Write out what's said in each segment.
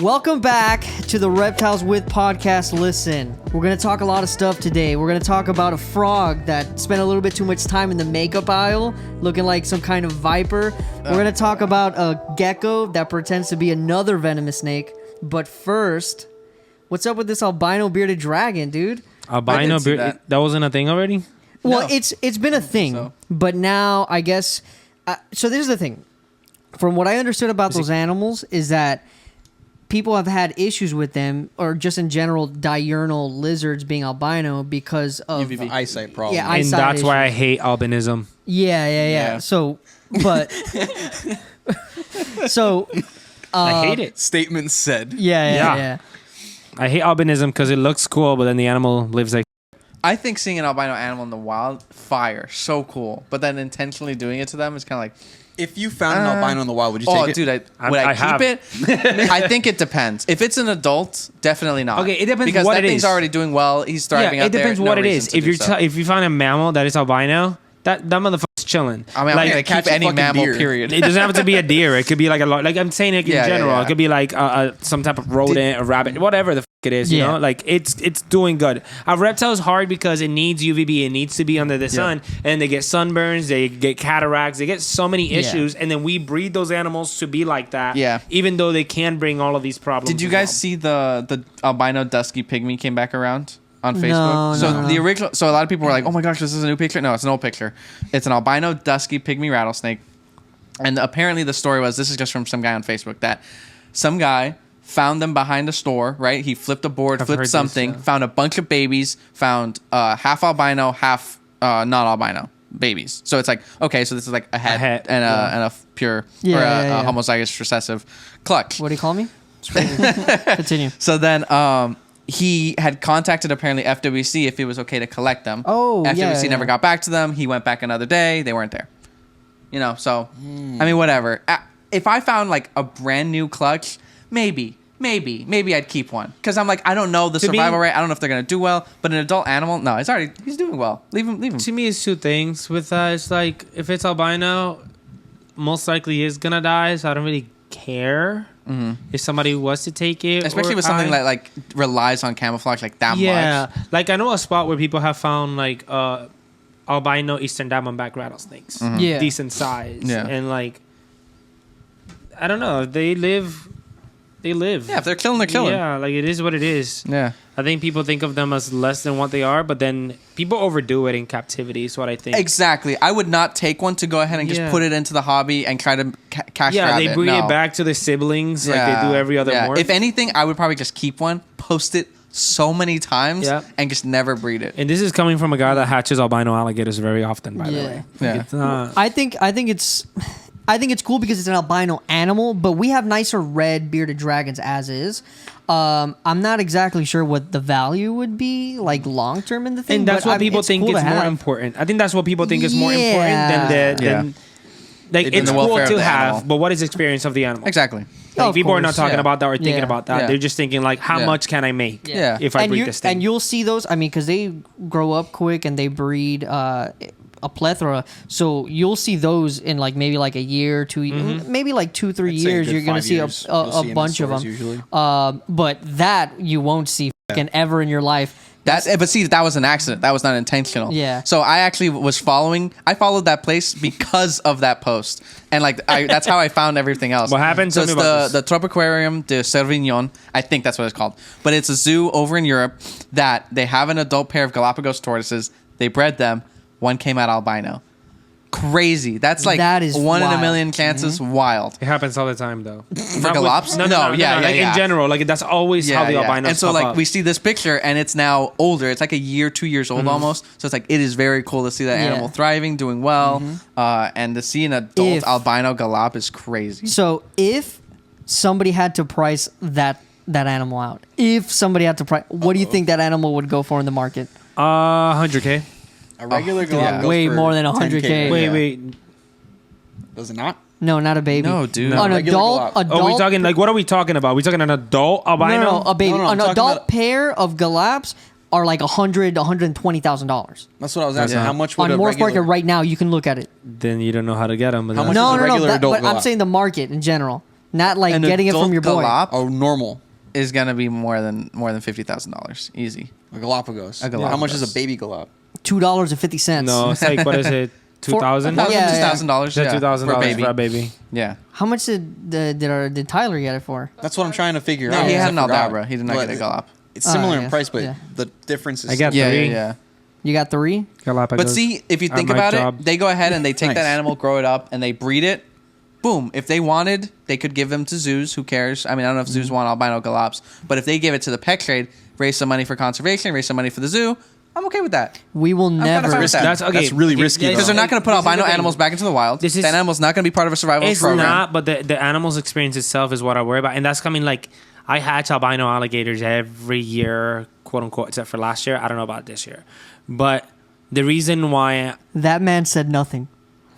Welcome back to the Reptiles With Podcast. Listen, we're going to talk a lot of stuff today. We're going to talk about a frog that spent a little bit too much time in the makeup aisle, looking like some kind of viper. We're going to talk about a gecko that pretends to be another venomous snake. But first, what's up with this albino bearded dragon, dude? Albino bearded? That wasn't a thing already? Well, no. It's been a thing, but now I guess... so this is the thing. From what I understood about those animals is that people have had issues with them, or just in general, diurnal lizards being albino because of UVB. Eyesight problems. Yeah, eyesight and that's issues. why I hate albinism. Yeah. So, but so I hate it. Statement said. Yeah. I hate albinism because it looks cool, but then the animal lives like. I think seeing an albino animal in the wild, fire, so cool. But then intentionally doing it to them is kind of like. If you found an albino in the wild, would you take it? Oh, dude, would I keep it? I think it depends. If it's an adult, definitely not. Okay, it depends because what that it thing's is. already doing well. He's thriving out there. It depends what it is. If you find a mammal that is albino, that motherfucker's chilling. I mean, I'm gonna keep any mammal. Deer. Period. It doesn't have to be a deer. It could be like like I'm saying it in general. Yeah. It could be like some type of rodent, a rabbit, whatever the fuck it is. You know, like it's doing good. A reptile is hard because it needs UVB. It needs to be under the sun, and they get sunburns, they get cataracts, they get so many issues, and then we breed those animals to be like that. Yeah. Even though they can bring all of these problems. Did you guys see the albino dusky pygmy came back around on Facebook? No. The original. So a lot of people were like, "Oh my gosh, this is a new picture." No, it's an old picture. It's an albino dusky pygmy rattlesnake, and apparently the story was, this is just from some guy on Facebook, that some guy found them behind a store. Right, he flipped a board, flipped something, found a bunch of babies, found half albino, half not albino babies. So it's like, okay, so this is like a head and a pure or a homozygous recessive clutch. What do you call me? Continue. So then he had contacted apparently FWC if it was okay to collect them. Oh, FWC never got back to them. He went back another day. They weren't there. You know, so, I mean, whatever. If I found like a brand new clutch, maybe I'd keep one. Because I'm like, I don't know the survival rate. I don't know if they're going to do well. But an adult animal, no, he's doing well. Leave him. To me, it's two things with that. It's like, if it's albino, most likely he is going to die, so I don't really care. If somebody was to take it, especially with something that like relies on camouflage like that much. Yeah, like I know a spot where people have found like albino eastern diamondback rattlesnakes, decent size, and like I don't know, they live. Yeah, if they're killing, they're killing. Yeah, like it is what it is. Yeah, I think people think of them as less than what they are, but then people overdo it in captivity. Is what I think. Exactly. I would not take one to go ahead and just put it into the hobby and try to cash grab it. Yeah, they bring it back to the siblings like they do every other morph. If anything, I would probably just keep one, post it so many times, and just never breed it. And this is coming from a guy that hatches albino alligators very often, by the way. Yeah. I think it's cool because it's an albino animal, but we have nicer red bearded dragons as is. I'm not exactly sure what the value would be, like long term in the thing. And that's what people think is more important. I think that's what people think is more important than like it's cool to have, but what is the experience of the animal? Exactly. Like, people are not talking about that or thinking about that. They're just thinking like, how much can I make if I breed this thing? And you'll see those. I mean, because they grow up quick and they breed a plethora. So you'll see those in like maybe like a year, 2 years, maybe like 2-3 years. You're gonna see a bunch of them. Usually. But that you won't see ever in your life. But see, that was an accident. That was not intentional. Yeah. So I actually I followed that place because of that post, and like that's how I found everything else. What happened? So it's the Tropiquarium de Cervignon. I think that's what it's called. But it's a zoo over in Europe that they have an adult pair of Galapagos tortoises. They bred them. One came out albino. Crazy. That's like that is 1 in a million chances. Wild. It happens all the time though. For galops? No. In general, like that's always how the albinos. And so like we see this picture and it's now older. It's like a year, 2 years old almost. So it's like it is very cool to see that animal thriving, doing well, and to see an adult albino galop is crazy. So if somebody had to price that animal out, what do you think that animal would go for in the market? $100K. A regular galap goes way for more than 100K. Wait. Does it not? No, not a baby. No, dude. An adult. Oh, we talking like what are we talking about? We talking an adult albino? No, a baby. No, an adult pair of galaps are like $120,000. That's what I was asking. How much would on Morph Market right now? You can look at it. Then you don't know how to get them. How much No, is a regular adult but I'm galap? saying the market in general. Not like An getting it from adult your boy. galop Oh, normal. is gonna be more than $50,000 easy. A Galapagos. A Galapagos. How much is a baby galap? $2.50. No, it's like, what is it? 2,000? Yeah, yeah. $2,000. Yeah, $2,000 for a baby. Yeah. How much did Tyler get it for? That's what I'm trying to figure No, out. he had I an forgot. Aldabra. He did not But get a Galap. It's similar yeah, in price, but yeah. the difference is. I got Yeah, three. yeah. You got 3? Galapagos. But see, if you At think my about job. it, they go ahead and they take Nice. that animal, grow it up, and they breed it. Boom. If they wanted, they could give them to zoos. Who cares? I mean, I don't know if zoos want albino galops, but if they give it to the pet trade, raise some money for conservation, raise some money for the zoo, I'm okay with that. We will kinda never. fine with that. That's okay. That's really risky, yeah, though. Because they're not going to put This is the albino thing. animals back into the wild. This is- that animal's not going to be part of a survival It's program. not, but the animal's experience itself is what I worry about. And that's coming like, I hatch albino alligators every year, quote unquote, except for last year. I don't know about this year. But the reason why... That man said nothing.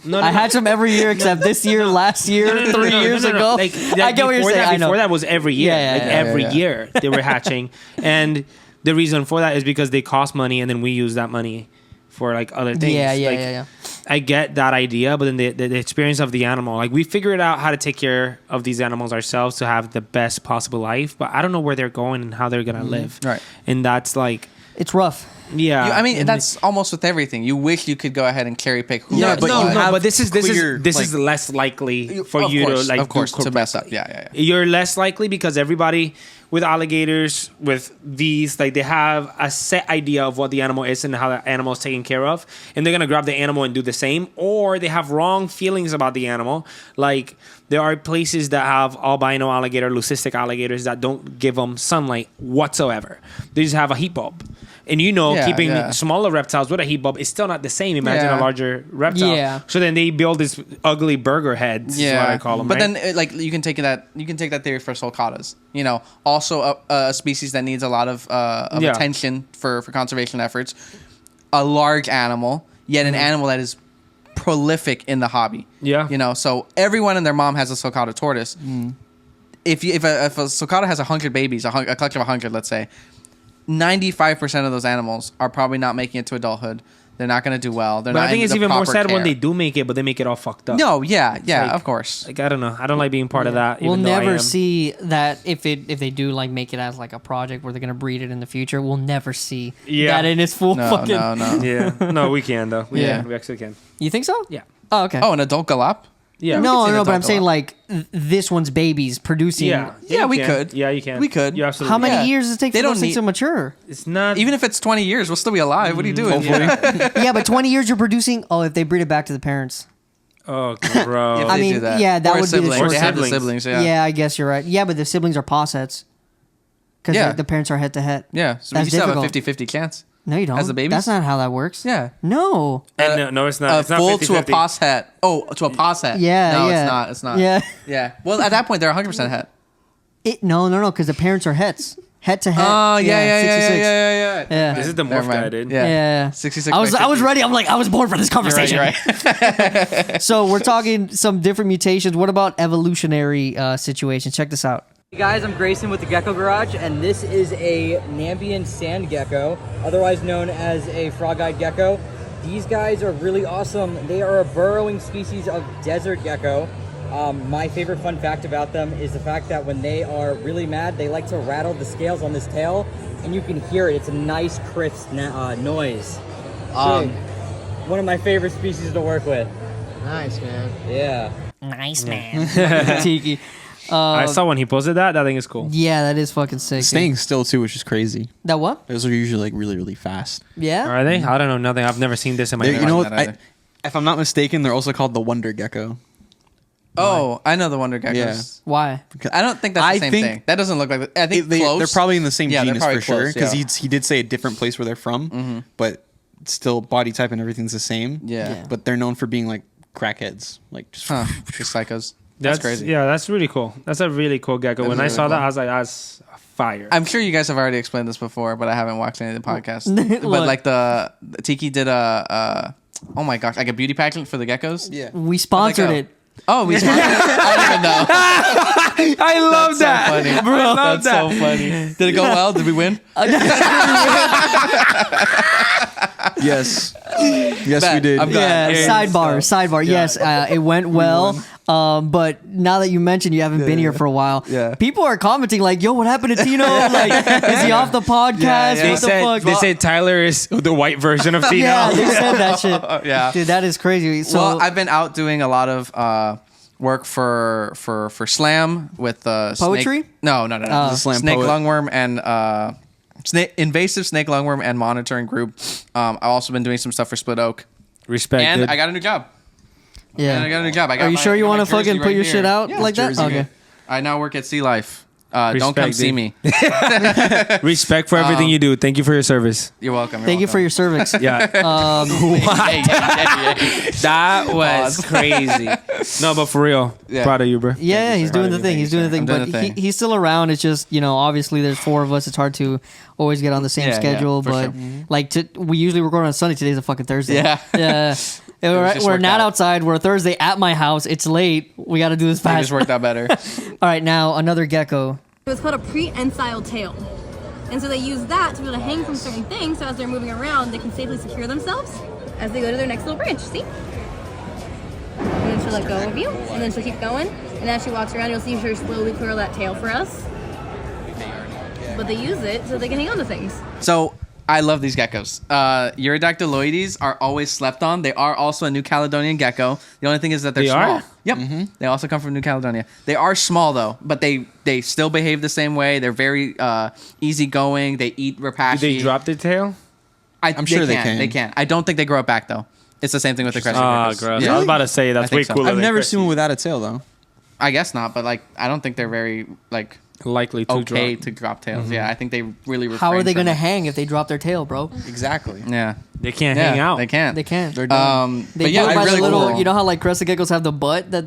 No, I hatch them every year except this year, last year, 3 years ago. Like, I get what you're saying. I know. Before that was every year. Yeah, yeah, yeah, every yeah. year they were hatching. And the reason for that is because they cost money and then we use that money for like other things. Yeah, yeah, Like, yeah. I get that idea, but then the experience of the animal, like we figured out how to take care of these animals ourselves to have the best possible life, but I don't know where they're going and how they're going to live. Right. And that's like, It's rough. yeah. I mean, And that's almost with everything. You wish you could go ahead and cherry pick who. Yeah, gets but no, you no, have but this is clear, is less likely for Of you course, to like of course, do to mess up. correctly. Yeah. You're less likely because everybody with alligators, with these, like they have a set idea of what the animal is and how the animal is taken care of, and they're gonna grab the animal and do the same, or they have wrong feelings about the animal. Like there are places that have albino alligator, leucistic alligators that don't give them sunlight whatsoever. They just have a heat bulb. And keeping smaller reptiles with a heat bulb is still not the same. Imagine Yeah. a larger reptile. Yeah. So then they build these ugly burger heads. Is what I call them. But right? then, like, you can take that theory for sulcatas. Also a species that needs a lot of Yeah. attention for conservation efforts. A large animal, yet an animal that is prolific in the hobby. Yeah. So everyone and their mom has a sulcata tortoise. If a sulcata has 100 babies, a collection of 100, let's say, 95% of those animals are probably not making it to adulthood. They're not going to do well. They're But not I think in it's the even more proper sad when care. they do make it, but they make it all fucked up. No, yeah, like- of course. Like I don't know. I don't like being part of that. We'll even though I never am. see that if they do like make it as like a project where they're gonna breed it in the future. We'll never see that in its full No, fucking. no. Yeah. No, we can though. We Yeah. can. We actually can. You think so? Yeah. Oh, okay. Oh, an adult galop? Yeah. we no, could see no, the but I'm adult saying galop. like this one's babies producing. Yeah. Yeah, you we can. could. Yeah, you can. We could. You absolutely. How many Yeah. years does it take They for don't those things need- to mature? It's not Even if it's 20 years, we'll still be alive. What are you doing? Yeah, but 20 years you're producing. Oh, if they breed it back to the parents. Oh, bro. If I they mean, do that. yeah, that Or would be the siblings. short- They have the siblings. siblings, Yeah. I guess you're right. Yeah, but the siblings are paw sets. Because Yeah. the parents are head to head. Yeah, so That's you still have a difficult. 50-50 chance. No, you don't. As the babies? That's not how that works. Yeah. No. And no, it's not. It's not Full to a 50-50. pos het. Oh, to a pos het. Yeah, No, yeah. it's not. Yeah. Yeah. Well, at that point, they're 100% het. No, because the parents are heads. Head to head. Oh, yeah. 66. Yeah. This is the Never morph guy, mind. dude. Yeah. 66 I was by 50. ready. I'm like, I was born for this conversation. You're right. So we're talking some different mutations. What about evolutionary situations? Check this out. Hey guys, I'm Grayson with the Gecko Garage, and this is a Nambian sand gecko, otherwise known as a frog-eyed gecko. These guys are really awesome. They are a burrowing species of desert gecko. My favorite fun fact about them is the fact that when they are really mad, they like to rattle the scales on this tail, and you can hear it. It's a nice, crisp noise. One of my favorite species to work with. Nice, man. Yeah. Nice, man. Tiki. I saw when he posted that. That thing is cool. Yeah, that is fucking sick. dude. Staying still too, which is crazy. That what? Those are usually like really, really fast. Yeah. Are they? I don't know. Nothing. I've never seen this in my You life. know, that either. if I'm not mistaken, they're also called the Wonder Gecko. Oh, I know the Wonder Geckos. Yeah. Why? I don't think that's the same thing. That doesn't look like it. I think close. They're probably in the same Yeah, they're genus probably for sure. close, Because yeah. he did say a different place where they're from, but still body type and everything's the same. Yeah. But they're known for being like crackheads, like just Huh. Just psychos. That's crazy. Yeah, that's really cool. That's a really cool gecko. That When is I really saw that, cool. I was like, that's fire. I'm sure you guys have already explained this before, but I haven't watched any of the podcasts. Look. But like the Tiki did a oh my gosh, like a beauty pageant for the geckos. yeah. We sponsored go? it. Oh, we sponsored it? I don't even know. I love that, So funny. bro. I love That's so funny. Did it go well? Did we win? Yes. Yes, Bet. we did. I'm glad. Yeah, Okay. sidebar. Yes, it went well. But now that you mentioned you haven't been here for a while, Yeah. people are commenting like, "Yo, what happened to Tino? Like, is he off the podcast? Yeah. What the fuck?" They said Tyler is the white version of Tino. Yeah, they said that shit. Yeah. Dude, that is crazy. So Well, I've been out doing a lot of work for Slam with Poetry? Snake. No. The Slam snake poet. lungworm and invasive snake lungworm and monitoring group. I've also been doing some stuff for Split Oak, Respect. and dude. I got a new job. yeah. And I got a new job. I got Are you sure you want to fucking put your shit out like that? Jersey. Okay. I now work at Sea Life. Don't Respect, come see dude. me. Respect for everything you do. Thank you for your service. You're welcome. Thank you for your cervix. Yeah. That was Pause. crazy. No, but for real, Yeah. proud of you, bro. Yeah, he's doing the thing. He's doing the thing. I'm doing But the thing. he's still around. It's just, obviously there's 4 of us. It's hard to always get on the same Yeah, schedule. for but sure. like, we usually record on Sunday. Today's a fucking Thursday. Yeah. Yeah. And just we're worked not out. outside. We're Thursday at my house. It's late. We got to do this It fast. just worked out better. All right, now another gecko. It was called a prehensile tail. And so they use that to be able to hang from certain things, so as they're moving around, they can safely secure themselves as they go to their next little branch. See? And then she'll let go of you, and then she'll keep going. And as she walks around, you'll see her slowly curl that tail for us. But they use it so they can hang on to things. So I love these geckos. Eurodactyloides are always slept on. They are also a New Caledonian gecko. The only thing is that they're They small. are? Yep. They also come from New Caledonia. They are small though, but they still behave the same way. They're very easygoing. They eat rapashi. Did they drop their tail? I'm sure they can. They can. I don't think they grow it back though. It's the same thing with the crested Ah, geckos. gross. Yeah. I was about to say that's I way think so. cooler. I've than never Chrissy. seen one without a tail though. I guess not, but like I don't think they're very like likely to okay drop. to drop tails. Yeah, I think they really. How are refrain they from going to it. hang if they drop their tail, bro? Exactly. Yeah. They can't Yeah, hang out. They can't. They can't. They're done. They but do yeah, it by really the little, cool. you know how like crested geckos have the butt that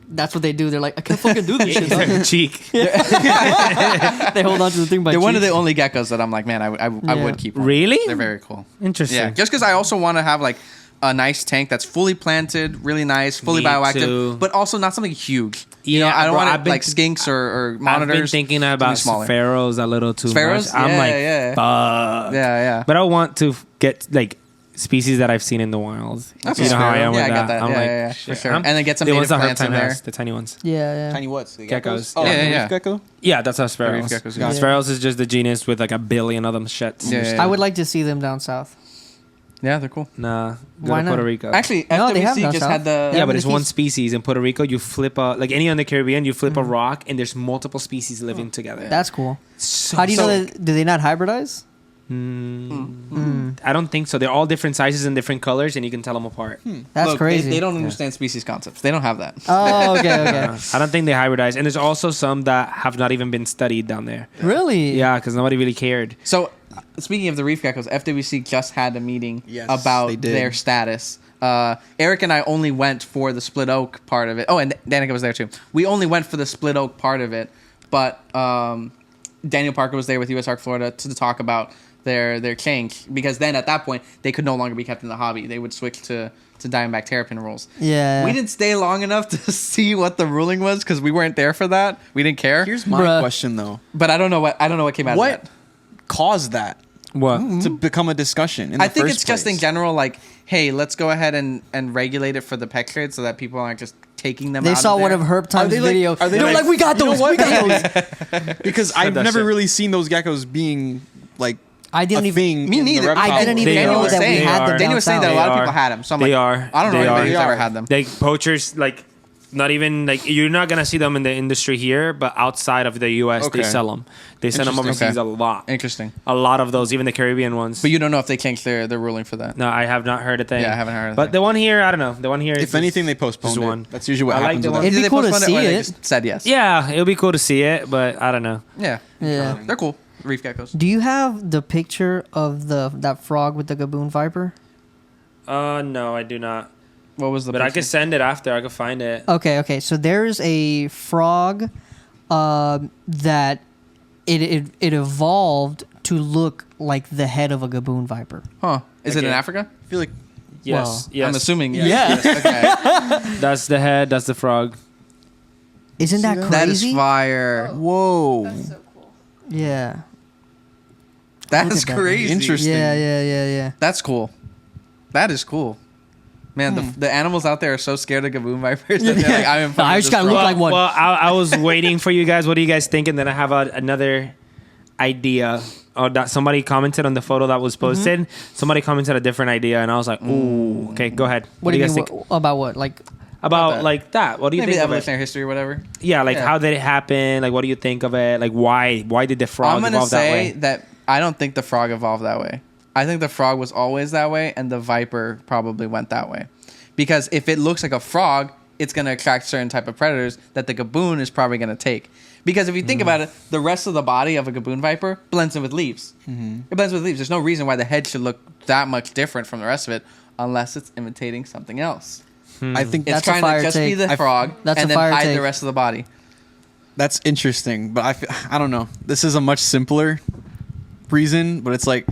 that's what they do. They're like, I can't fucking do this shit. dog." Cheek. They hold on to the thing by They're one of the cheeks. only geckos that I'm like, man, I Yeah. would keep. One. Really? They're very cool. Interesting. Yeah, just because I also want to have like a nice tank that's fully planted, really nice, fully Me bioactive, too. but also not something huge. You know, Yeah, I don't bro, want I've it been- like skinks or monitors. I've been thinking to be about smaller. sparrows a little too Sparrows? much. I'm Yeah, like, yeah. fuck. Yeah. But I want to get like species that I've seen in the wild. That's you know how I am yeah, with I that. got that. I'm Yeah, like, yeah, shit. for sure. I'm- And then get some the native ones that plants in Reptile there. has, the tiny ones. Yeah. Tiny what's? The Geckos. Oh, Yeah, the yeah. Reef Gecko? Yeah, that's how sparrows. Reef geckos, Yeah. yeah. Sparrows is just the genus with like a billion of them shits. Yeah. I would like to see them down south. Yeah, they're cool. Nah, go Why to not? Puerto Rico. Actually, No, they have FWC down just south. had the. yeah, but it's the one keys. species. In Puerto Rico, you flip a like any on the Caribbean, you flip a rock, and there's multiple species living together. That's cool. So How do you know sick. that? Do they not hybridize? I don't think so. They're all different sizes and different colors, and you can tell them apart. That's Look, crazy. They don't understand species concepts. They don't have that. Oh, okay. I don't think they hybridize, and there's also some that have not even been studied down there. Really? Yeah, because nobody really cared. So, speaking of the reef geckos, FWC just had a meeting Yes, about they did. their status. Eric and I only went for the split oak part of it. Oh, and Danica was there too. We only went for the split oak part of it, but Daniel Parker was there with US Arc Florida to talk about their change, because then at that point they could no longer be kept in the hobby. They would switch to Diamondback terrapin rules. Yeah. We didn't stay long enough to see what the ruling was because we weren't there for that. We didn't care. Here's my Bruh. question though. But I don't know what came out of What that. caused that What? to become a discussion? In I the think first it's just in place? general, like, hey, let's go ahead and regulate it for the pet trade so that people aren't just taking them They out saw of one there. of Herb Time's they like- video. are they They're like- like, we got you know those. what? We got those. Because I've that never shit. really seen those geckos being like I didn't a even. thing. Me in the neither. reptile I didn't world. even They know are. that we They had are. them Daniel down was saying that a south. lot of They people are. had them. So I'm They like, are. I don't know They anybody who's are. ever had them. Like poachers, like not even like you're not gonna see them in the industry here, but outside of the U.S. they Okay. sell them. They send them Interesting. overseas Okay. a lot. Interesting. A lot of those, even the Caribbean ones. But you don't know if they changed their ruling for that. No, I have not heard a thing. Yeah, I haven't heard a But thing. the one here, I don't know. The one here, is If anything, they just postponed it. one. That's usually what I like happens the with one- that. It'd be Either they cool to postponed it or see they it. just said yes. Yeah, it would be cool to see it, but I don't know. Yeah. Yeah. They're cool. Reef geckos. Do you have the picture of that frog with the Gaboon Viper? No, I do not. What was the But I picture? could send it after. I could find it. Okay. So there's a frog that it evolved to look like the head of a Gaboon Viper. Huh. Is it in Okay. Africa? I feel like Yes, Well, yes. I'm assuming. Yeah. Yes. Okay. That's the head. That's the frog. Isn't that crazy? That is fire. whoa, Yeah. That Look is at that. crazy. Interesting. Yeah. That's cool. That is cool. Man, the animals out there are so scared of Gaboon Vipers that they're like, I'm I just gotta look like one. Well, I was waiting for you guys. What do you guys think? And then I have another idea. Oh, that somebody commented on the photo that was posted. Somebody commented a different idea, and I was like, "Ooh, okay, go ahead." What do you guys mean? think About what? Like, about that? like that? What do you Maybe think of it? evolutionary history or whatever. Yeah, like Yeah. how did it happen? Like, what do you think of it? Like, why did the frog I'm gonna evolve that say way? that I don't think the frog evolved that way. I think the frog was always that way, and the viper probably went that way. Because if it looks like a frog, it's going to attract certain type of predators that the Gaboon is probably going to take. Because if you think about it, the rest of the body of a Gaboon Viper blends in with leaves. It blends with leaves. There's no reason why the head should look that much different from the rest of it unless it's imitating something else. I think It's That's a trying fire to just be take. the frog That's and a then fire hide take. the rest of the body. that's interesting, but I don't know. This is a much simpler reason, but it's like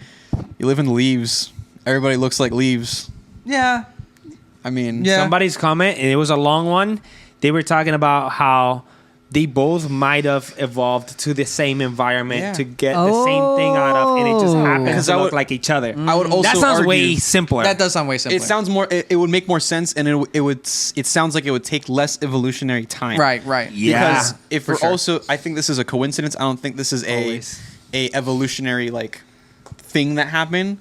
you live in leaves. Everybody looks like leaves. Yeah. I mean, Yeah. Somebody's comment, and it was a long one. They were talking about how they both might have evolved to the same environment Yeah. to get the same thing out of, and it just happens Because to I look would- like each other. I would also that sounds argue, way simpler. That does sound way simpler. It sounds more. It would make more sense, and it sounds like it would take less evolutionary time. Right. Yeah. Because if for we're sure. also, I think this is a coincidence. I don't think this is Always. a evolutionary like thing that happened.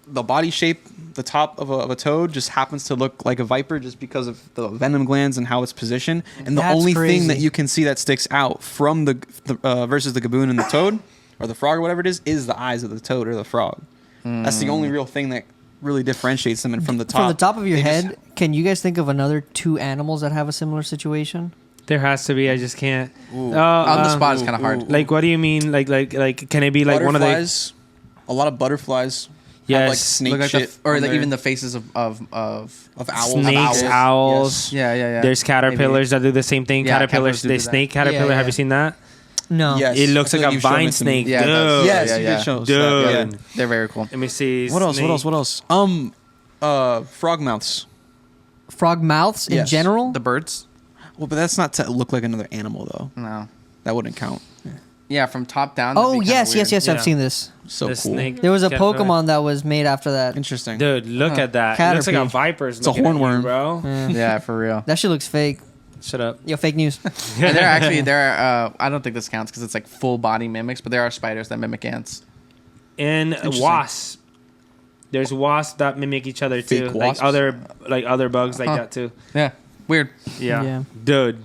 The body shape, the top of a toad, just happens to look like a viper just because of the venom glands and how it's positioned. And the That's only thing that crazy. you can see that sticks out from the versus the Gaboon and the toad, or the frog or whatever it is the eyes of the toad or the frog. That's the only real thing that really differentiates them. And from the top, from the top of your they just- head, can you guys think of another 2 animals that have a similar situation? There has to be. I just can't. Ooh. On the spot is kind of hard. Like, what do you mean? Like, can it be like one of the? butterflies, a lot of butterflies. Yes. Have like snake Look like shit or on like there. even the faces of of owls. Snakes, owls. Yes. yeah. There's caterpillars that do the same thing. Yeah, Caterpillars, caterpillars do the that. snake caterpillar. Yeah, Have yeah. you seen that? No. Yes. It looks I feel like a you've shown vine it to me. snake. Yeah, it does. Dude. Yes, Yeah, you yeah. did show us Dude. that, Yeah, yeah. they're very cool. Let me see. What else? Snake. What else? Frog mouths. Frog mouths in Yes. general? The birds? Well, but that's not to look like another animal though. No. That wouldn't count. Yeah, from top down. that'd Oh, be kinda yes, weird. yes. Yeah. I've seen this. So The cool. snake There was a caterpillar. Pokemon that was made after that. Interesting. Dude, look at that. It looks like a Caterpie. viper's. It's a looking at you, hornworm. bro. Yeah, for real. That shit looks fake. Shut up. Yo, fake news. And there are I don't think this counts because it's like full body mimics, but there are spiders that mimic ants. And Interesting. wasps. There's wasps that mimic each other too. Fake wasps? Like other bugs like Huh. that too. Yeah. Weird. Yeah. Yeah. Dude.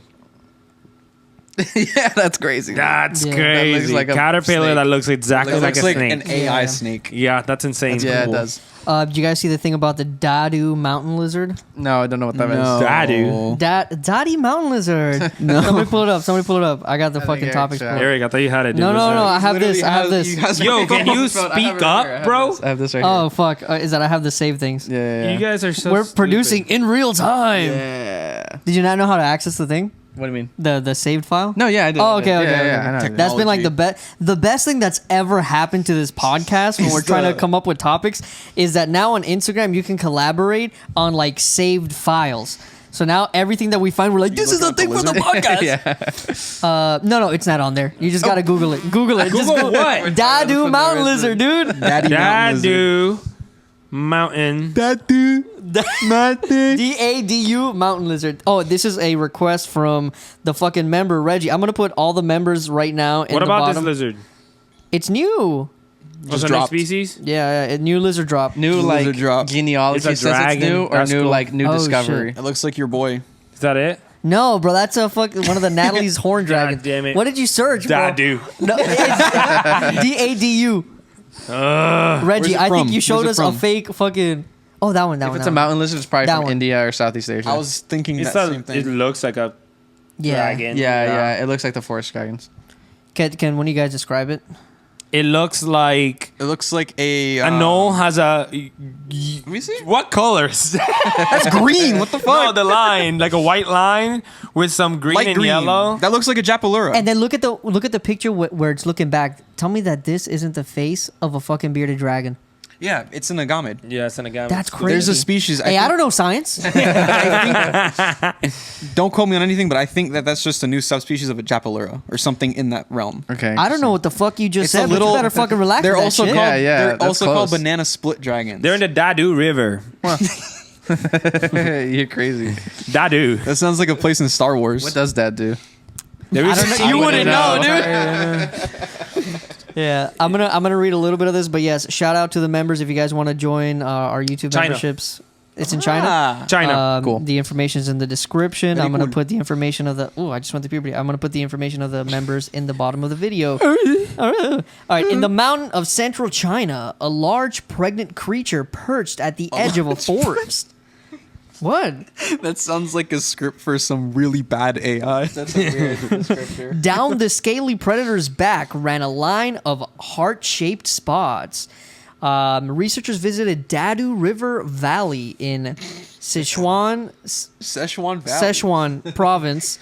Yeah, that's crazy. That's Yeah. crazy. That looks like a caterpillar snake. that looks exactly It like looks a like snake. an AI Yeah. snake. Yeah, that's insane. Yeah, cool. it does. Did you guys see the thing about the Dadu mountain lizard? No, I don't know what that is. No. Dadu. Daddy mountain lizard. No. Somebody pull it up. I got the think fucking Eric topics. should pulled up. Eric, I thought you had it. Dude. No, What's no, that? no. I have Literally this. I have you this. guys- Yo, can you speak up, bro? I have this right Oh fuck! Is that I have the save things? here. Yeah. You guys are so. We're stupid. producing in real time. Yeah. Did you not know how to access the thing? What do you mean? The saved file? No, yeah, I did. Oh, I did. okay, Yeah, okay, yeah, okay. yeah, I know. Technology. That's been like the best thing that's ever happened to this podcast when Is we're trying to the- come up with topics is that now on Instagram you can collaborate on like saved files. So now everything that we find, we're like, this is the looking thing at for the the podcast. Yeah. No, it's not on there. You just gotta Google it. Google it. Just Google what? Dadu mountain lizard, dude. Daddy mountain lizard. Dadu mountain. Dadu. Nothing. DADU mountain lizard. Oh, this is a request from the fucking member Reggie. I'm gonna put all the members right now. In What the about this bottom. lizard? It's new. Was it a new dropped. species? Yeah, a new lizard drop. New Lizard like drop. genealogy It's a says it's dragon. new, or That's new cool. like new Oh, discovery. It looks like your boy. Is that it? No, bro, that's a fuck one of the Natalie's horn dragons. damn it. What did you search, bro? Dadu. No, it's DADU. Reggie, it I think from? you showed Where's us it a from? fake fucking. Oh, that one. That If one. it's that a one. mountain lizard, it's probably That from one. India or Southeast Asia. I was thinking It's that same it thing. looks like a Yeah. dragon. yeah. It looks like the forest dragons. Can one of you guys describe it? It looks like It looks like a. a knoll has a. Let me see. What colors? That's green. What the No, fuck? the line, like a white line with some green Light and green. yellow. That looks like a Japalura. And then look at the picture where it's looking back. Tell me that this isn't the face of a fucking bearded dragon. yeah, it's an agamid. Yeah, it's an agave. That's crazy. There's a species. Hey, I don't know science. Don't quote me on anything, but I think that that's just a new subspecies of a Japalura or something in that realm. Okay. I don't know what the fuck you just It's said. a but little. you better fucking relax. They're with that also shit. called. Yeah, They're that's also called close. banana split dragons. They're in the Dadu River. You're crazy. Dadu. That sounds like a place in Star Wars. What does that do? There is- I don't know. You wouldn't know, dude. Yeah, I'm gonna read a little bit of this, but yes, shout out to the members if you guys want to join our YouTube China. memberships. It's in China. China. Cool. The information's in the description. Very I'm gonna cool. put the information of the. Oh, I just went to puberty. I'm gonna put the information of the members in the bottom of the video. All right. In the mountain of central China, a large pregnant creature perched at the edge of a forest. What? That sounds like a script for some really bad AI. That's a weird descriptor. Down the scaly predator's back ran a line of heart-shaped spots. Researchers visited Dadu River Valley in Sichuan province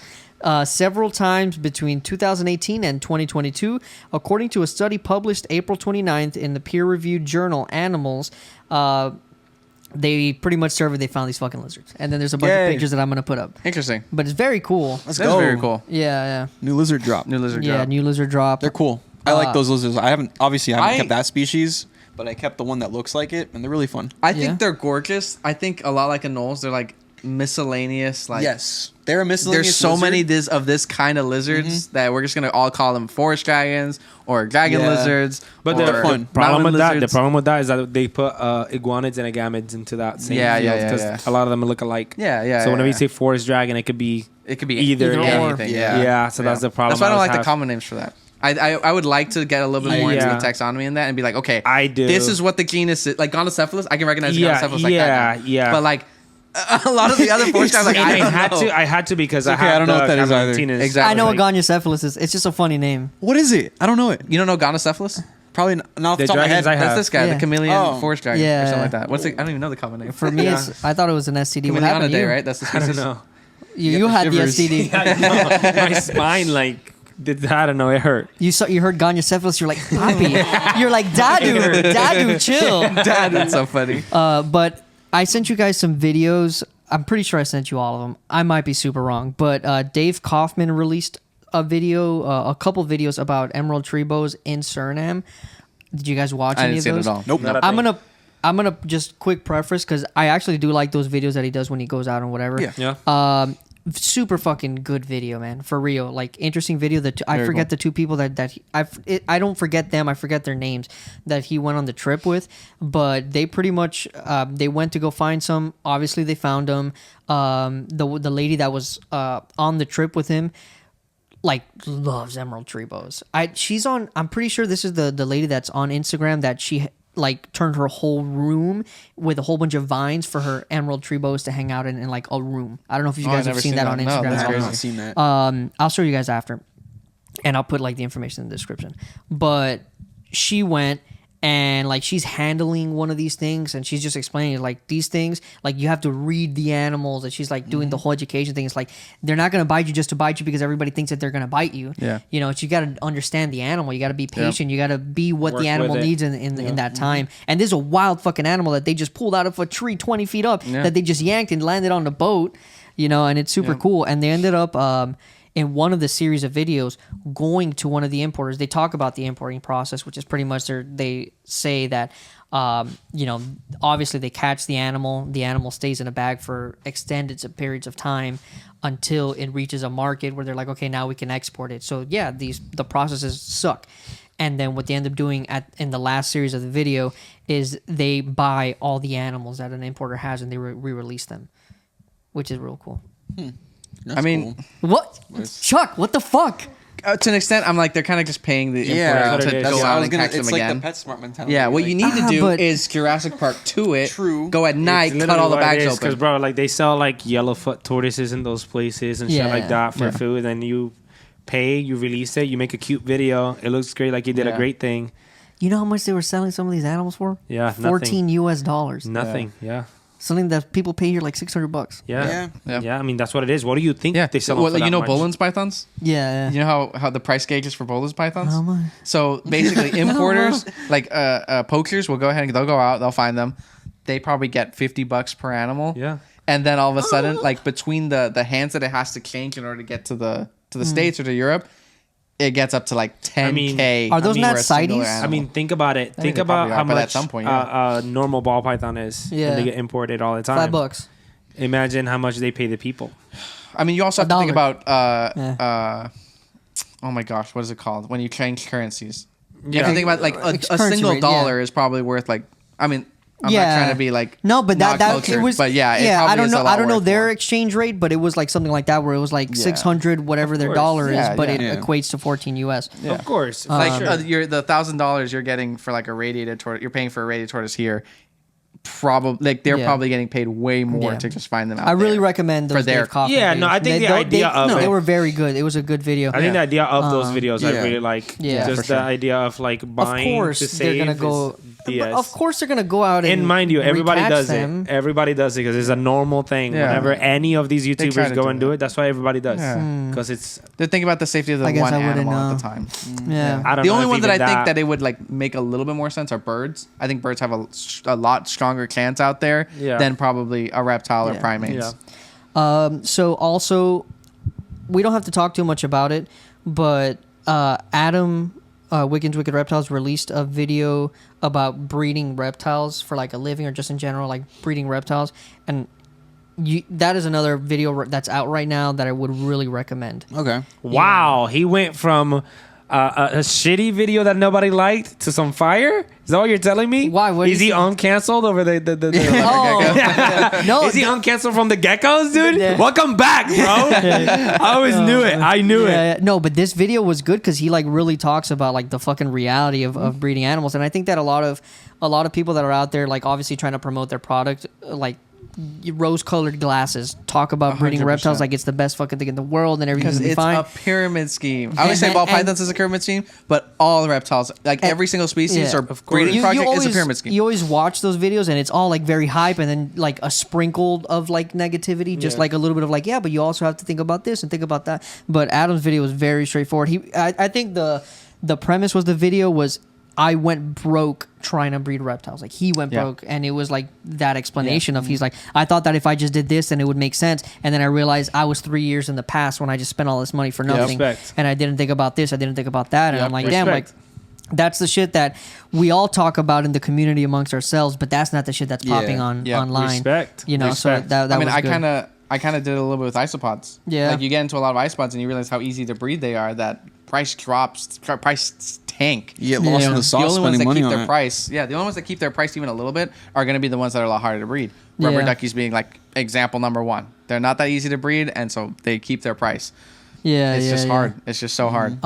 several times between 2018 and 2022, according to a study published April 29th in the peer-reviewed journal Animals. They pretty much surveyed. They found these fucking lizards, and then there's a bunch of Yay. pictures that I'm gonna put up. Interesting. But it's very cool. Let's That's go. very cool. Yeah, New lizard drop. New lizard yeah. drop. New lizard drop. They're cool. I like those lizards. I haven't I- kept that species, but I kept the one that looks like it, and they're really fun. I think Yeah. they're gorgeous. I think a lot like anoles. They're like miscellaneous. Like Yes, they're a miscellaneous. there's so lizard. many of this kind of lizards that we're just gonna all call them forest dragons or dragon Yeah. lizards. But or the fun. problem mountain with that, the lizards. problem with that is that they put iguanids and agamids into that same Yeah, field yeah, because yeah. a lot of them look alike. Yeah. So whenever yeah. you say forest dragon, it could be it could be either or. anything. Yeah. So that's the problem. That's why I don't like the have. common names for that. I would like to get a little bit more into the Yeah. taxonomy in that and be like, okay, I do. this is what the genus is. Like Gonocephalus, I can recognize Yeah, Gonocephalus like that. now. yeah. But like a lot of the other forest guys, like I don't know. I had to because okay, I have I don't know what that is either. Camerontinas. Exactly. I know what Like, Goniocephalus is. It's just a funny name. What is it? I don't know it. You don't know Gonocephalus? Probably not off the The top of my dragons head. I have. That's this guy, Yeah. the chameleon Oh. forest dragon or Yeah. something like that. What's it? I don't even know the common name. For me, Yeah. I thought it was an STD. What happened to Chameleonidae, you? right? That's the I species. don't know. You had the shivers. STD. I know. My spine like did. I don't know. It hurt. You heard Goniocephalus. You're like, Poppy. You're like, Dadu, chill. That's so funny. But I sent you guys some videos. I'm pretty sure I sent you all of them. I might be super wrong, but Dave Kaufman released a video, a couple videos about emerald tree bows in Suriname. Did you guys watch I any didn't of see it those? at all. Nope. Not a I'm thing. gonna just quick preface because I actually do like those videos that he does when he goes out and whatever. Yeah. Yeah. Super fucking good video, man. For real, like interesting video. I Very forget cool. the two people I don't forget them. I forget their names that he went on the trip with, but they pretty much they went to go find some. Obviously, they found them. The lady that was on the trip with him, like, loves emerald tree bows. She's on. I'm pretty sure this is the lady that's on Instagram that she like turned her whole room with a whole bunch of vines for her emerald tree bows to hang out in like a room. I don't know if you Oh, I've guys have never seen that on No, Instagram. that's I've crazy. not seen that. I'll show you guys after, and I'll put like the information in the description. But she went and like she's handling one of these things, and she's just explaining like these things. Like you have to read the animals, and she's like doing the whole education thing. It's like they're not gonna bite you just to bite you because everybody thinks that they're gonna bite you. Yeah. You know, you got to understand the animal. You got to be patient. You got to be what Work the animal with it. needs in that time. And there's a wild fucking animal that they just pulled out of a tree 20 feet up that they just yanked and landed on the boat. You know, and it's super cool. And they ended up in one of the series of videos going to one of the importers. They talk about the importing process, which is pretty much they say that you know, obviously they catch the animal stays in a bag for extended periods of time until it reaches a market where they're like, okay, now we can export it. So yeah, the processes suck. And then what they end up doing in the last series of the video is they buy all the animals that an importer has and they re-release them, which is real cool. That's I mean, cool. What? Chuck, what the fuck? To an extent, I'm like they're kind of just paying the Yeah, importer that's what to it is. go Yeah, out and catch them it's again. like the PetSmart mentality. Yeah, what like, you need to do but- is Jurassic Park to it. True. Go at night, cut all the bags Because open. bro, like they sell like yellowfoot tortoises in those places and shit Yeah. like that for Yeah. food, and you pay, you release it, you make a cute video. It looks great, like you did a Yeah. great thing. You know how much they were selling some of these animals for? Yeah, $14 US. Nothing. Yeah. Something that people pay here like $600. Yeah. Yeah. Yeah. I mean, that's what it is. What do you think Yeah, they sell them well, for that you know much? Boland's pythons. Yeah. You know how the price gauge is for Boland's pythons. How much? So basically, importers like poachers will go ahead and they'll go out, they'll find them. They probably get $50 per animal. Yeah. And then all of a sudden, like between the hands that it has to change in order to get to the States or to Europe, it gets up to like 10K. Are those not for a single CITES? animal. I mean, think about it. Think they about probably how are, but at much some point, a normal ball python is. Yeah. And they get imported all the time. $5. Imagine how much they pay the people. I mean, you also have to think $1. about oh my gosh, what is it called when you change currencies? You have to think about like a Currency single rate, dollar is probably worth like, I mean, I'm not trying to be like no, but not that cultured, it was but yeah, it I probably don't is know a lot I don't know worth their more. exchange rate, but it was like something like that where it was like 600 whatever their course. dollar is, Yeah, but yeah. it equates to 14 US. Yeah. Of course. Like Sure. you're the $1,000 you're getting for like a radiated tortoise, you're paying for a radiated tortoise here. Probably like they're Yeah. probably getting paid way more Yeah. to just find them out I really there. recommend those for their- Dave Kaufman Yeah, no, videos. I think the idea of they it- were very good. It was a good video. I think the idea of those videos I yeah. really like. Yeah, Just for sure. the idea of like buying of course to they're save gonna is go. BS. Of course they're gonna go out and And mind you, everybody recatch does them. it. Everybody does it because it's a normal thing. Yeah. Whenever any of these try YouTubers to go do and do it. it, that's why everybody does. Yeah. Because it's They're thinking about the safety of the I guess one I wouldn't animal at know. the time. Yeah. I don't The know only if one that I even think that it would like make a little bit more sense are birds. I think birds have a lot stronger chance out there Yeah. than probably a reptile or Yeah. primates. Yeah. So also, we don't have to talk too much about it, but Adam, Wickens Wicked Reptiles released a video about breeding reptiles for like a living or just in general, like breeding reptiles, and that is another video that's out right now that I would really recommend. Okay. Wow, he went from a shitty video that nobody liked to some fire. Is that what you're telling me? Why? What Is do he you think? uncanceled over the Oh no! Is he uncanceled from the geckos, dude? Yeah. Welcome back, bro. I always knew it. I knew it. Yeah, no, but this video was good because he like really talks about like the fucking reality of breeding animals, and I think that a lot of people that are out there like obviously trying to promote their product like rose-colored glasses talk about breeding 100%. reptiles like it's the best fucking thing in the world and everything's Because gonna be it's fine. a pyramid scheme. I would say ball And- pythons is a pyramid scheme, but all reptiles, like every single species Yeah. or breeding project is a pyramid scheme. You always watch those videos and it's all like very hype and then like a sprinkle of like negativity, just Yeah. like a little bit of like, yeah, but you also have to think about this and think about that. But Adam's video was very straightforward. I think the premise was the video was I went broke trying to breed reptiles. Like he went Yeah. broke, and it was like that explanation of he's like, I thought that if I just did this, then it would make sense, and then I realized I was 3 years in the past when I just spent all this money for nothing, Respect. and I didn't think about this, I didn't think about that, and Yep, I'm like, damn, like respect. that's the shit that we all talk about in the community amongst ourselves, but that's not the shit that's Yeah. popping on Yeah. online. Respect. You know, Respect. so that I mean, was I good. kind of did a little bit with isopods. Yeah. Like you get into a lot of isopods and you realize how easy to breed they are. That price drops, price tank. You get lost Yeah. in the The sauce only ones spending that money keep on their it. price, the only ones that keep their price even a little bit are going to be the ones that are a lot harder to breed. Rubber Yeah. duckies being like example number one. They're not that easy to breed, and so they keep their price. yeah, It's yeah, just yeah. hard. It's just so hard.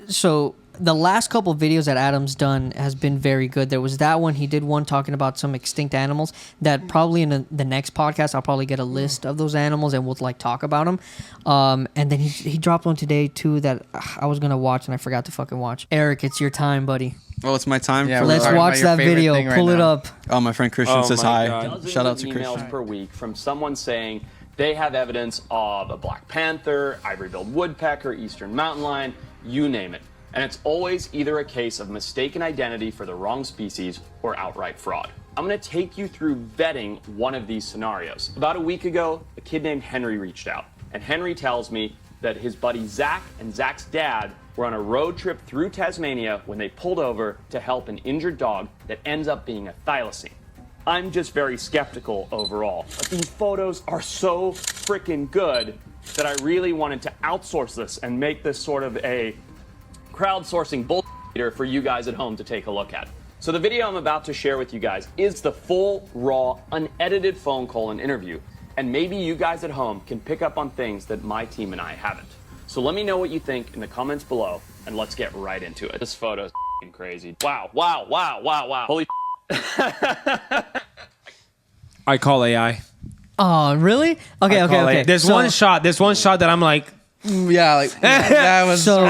So the last couple videos that Adam's done has been very good. There was that one. He did one talking about some extinct animals that probably in the next podcast, I'll probably get a list of those animals and we'll like talk about them. And then he dropped one today too that I was going to watch and I forgot to fucking watch. Eric, it's your time, buddy. Oh, it's my time. Yeah, for Let's talking the- watch about your that favorite video. thing right Pull it now. up. Oh, my friend Christian Oh says my hi. God. Dozens Shout out of to emails Christian. per week from someone saying they have evidence of a black panther, ivory-billed woodpecker, eastern mountain lion, you name it. And it's always either a case of mistaken identity for the wrong species or outright fraud. I'm gonna take you through vetting one of these scenarios. About a week ago, a kid named Henry reached out, and Henry tells me that his buddy Zach and Zach's dad were on a road trip through Tasmania when they pulled over to help an injured dog that ends up being a thylacine. I'm just very skeptical overall, but these photos are so freaking good that I really wanted to outsource this and make this sort of a crowdsourcing bullshitter for you guys at home to take a look at. So the video I'm about to share with you guys is the full, raw, unedited phone call and interview, and maybe you guys at home can pick up on things that my team and I haven't. So let me know what you think in the comments below, and let's get right into it. This photo is f***ing crazy. Wow, wow, wow, wow, wow. Holy I call AI. Oh, really? Okay, okay, okay. There's So, one shot that I'm like, Yeah, like that was. So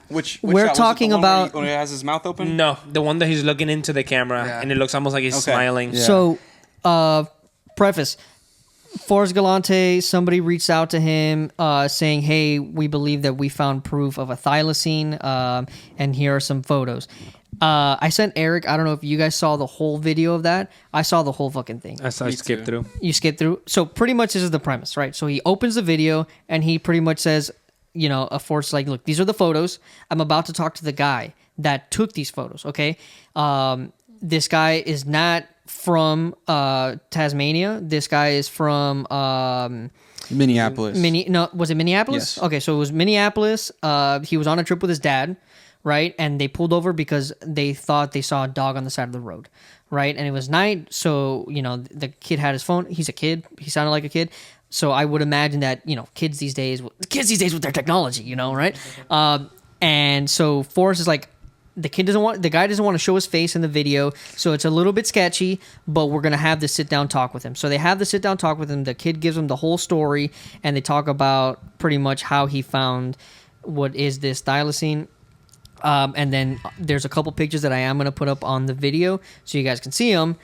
Which We're shot? Was it talking the one where about- he- when he has his mouth open. no, the one that he's looking into the camera Yeah. and it looks almost like he's Okay. smiling. Yeah. So, preface. Forrest Galante, somebody reached out to him saying, hey, we believe that we found proof of a thylacine, and here are some photos. I sent Eric, I don't know if you guys saw the whole video of that. I saw the whole fucking thing. I skipped through. You skip through. So pretty much this is the premise, right? So he opens the video and he pretty much says, Forrest's like, look, these are the photos. I'm about to talk to the guy that took these photos. Okay, this guy is not from Tasmania. This guy is from Minneapolis. Was it Minneapolis? Yes. Okay, so it was Minneapolis. He was on a trip with his dad, right? And they pulled over because they thought they saw a dog on the side of the road, right? And it was night, so the kid had his phone. He's a kid. He sounded like a kid. So I would imagine that kids these days with their technology, right? And so Forrest is like, the guy doesn't want to show his face in the video, so it's a little bit sketchy, but we're going to have the sit-down talk with him. So they have the sit-down talk with him. The kid gives him the whole story, and they talk about pretty much how he found what is this thylacine. And then there's a couple pictures that I am going to put up on the video so you guys can see them.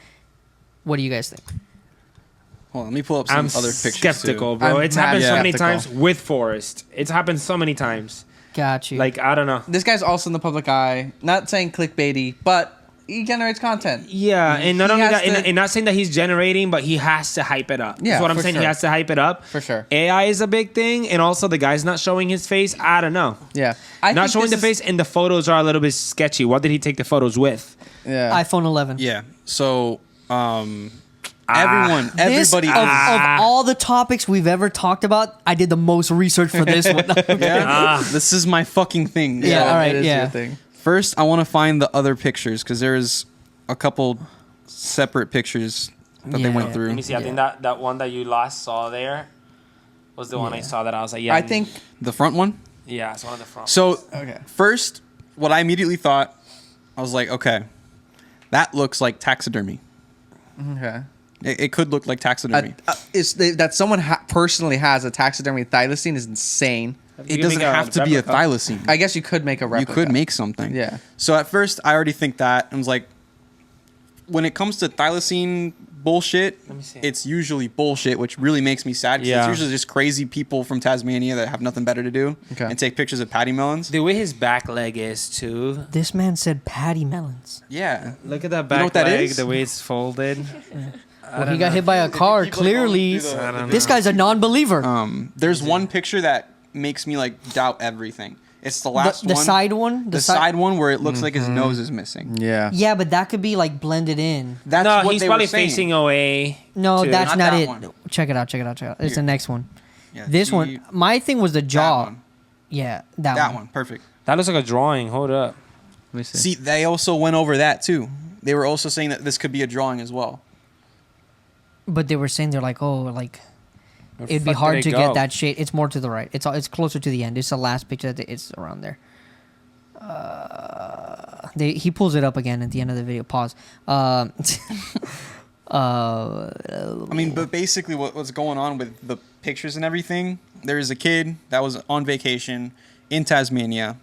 What do you guys think? Hold on, let me pull up some other pictures. Skeptical, too. bro. I'm It's happened so many skeptical. times with Forrest. It's happened so many times. Got you. Like, I don't know. This guy's also in the public eye. Not saying clickbaity, but he generates content. Yeah, and not He only has that, to- and not saying that he's generating, but he has to hype it up. Yeah, That's what I'm for saying. sure. He has to hype it up. For sure. AI is a big thing, and also the guy's not showing his face. I don't know. Yeah. Not showing the face, and the photos are a little bit sketchy. What did he take the photos with? Yeah. iPhone 11. Yeah. So, everybody. Of all the topics we've ever talked about, I did the most research for this one. This is my fucking thing. Yeah, So, all right, It is yeah. your thing. First, I want to find the other pictures because there's a couple separate pictures that they went Yeah. through. Let me see. I think that one that you last saw there was the one I saw that I was like, yeah. I think. The front one. Yeah, it's one of the front. So, Okay. first, what I immediately thought, I was like, okay, that looks like taxidermy. Okay. It could look like taxidermy. That someone personally has a taxidermy thylacine is insane. It doesn't have to be a thylacine. I guess you could make a You replica. could make something. Yeah. So at first, I already think that. I was like, when it comes to thylacine bullshit, Let me see. it's usually bullshit, which really makes me sad. 'Cause Yeah. It's usually just crazy people from Tasmania that have nothing better to do Okay. and take pictures of patty melons. The way his back leg is, too. This man said patty melons. Yeah. Look at that know back what that leg, is? the way it's folded. Well, he got hit by a car. keep, like, Clearly, going through the- I don't this know. guy's a non-believer. There's one picture that makes me like doubt everything. It's the last the one. side one? The side one where it looks like his nose is missing. Yeah. Yeah, but that could be like blended in. That's No, what he's they probably were saying. facing away. No, too. that's Not not that it. one. Check it out. It's Here. the next one. Yeah, This he- one. My thing was the jaw. one. Yeah, that That one. one. Perfect. That looks like a drawing. Hold up. Let me see. See, they also went over that too. They were also saying that this could be a drawing as well. But they were saying they're like, oh, like Where it'd be fuck hard did to it get go? that shade. It's more to the right. It's closer to the end. It's the last picture that it's around there. He pulls it up again at the end of the video. Pause. I mean, but basically, what's going on with the pictures and everything? There is a kid that was on vacation in Tasmania.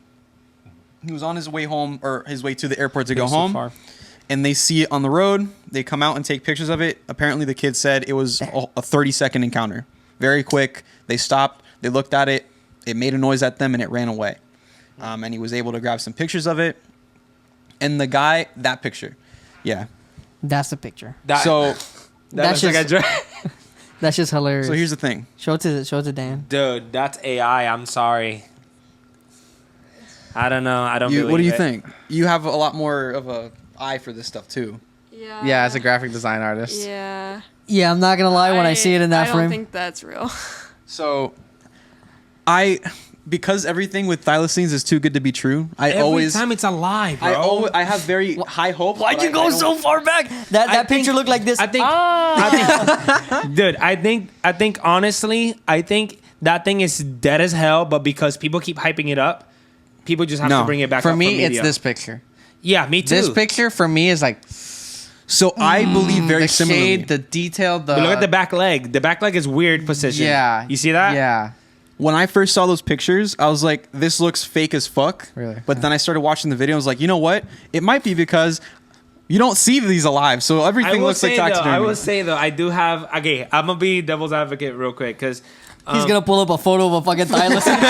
He was on his way home or his way to the airport to go So home, far. and they see it on the road. They come out and take pictures of it. Apparently, the kid said it was a 30-second encounter, very quick. They stopped. They looked at it. It made a noise at them, and it ran away. And he was able to grab some pictures of it. And the guy, that picture, yeah. That's the picture. That, So, That's looks like a just dra- that's just hilarious. so here's the thing. show it to Dan. Dude, that's AI. I'm sorry. I don't know. I don't believe What do you it. think? You have a lot more of a eye for this stuff too. Yeah. Yeah, as a graphic design artist. Yeah. Yeah, I'm not gonna lie. When I see it in that I frame, don't think that's real. So, because everything with thylacines is too good to be true. Every time it's alive, bro. I have very high hopes. why'd but you I go don't- so far back? That picture looked like this. I think, dude, I think honestly, I think that thing is dead as hell, but because people keep hyping it up, people just have No. to bring it back For up me, it's media. this picture. Yeah, me too. This picture for me is like So I believe very the similarly. shade, the detail, the But look at the back leg. The back leg is weird position. Yeah. You see that? Yeah. When I first saw those pictures, I was like, "This looks fake as fuck." Really? But then I started watching the video. I was like, "You know what? It might be because you don't see these alive, so everything looks like taxidermy." I will say though, I do have. Okay, I'm gonna be devil's advocate real quick because He's gonna pull up a photo of a fucking thylacine.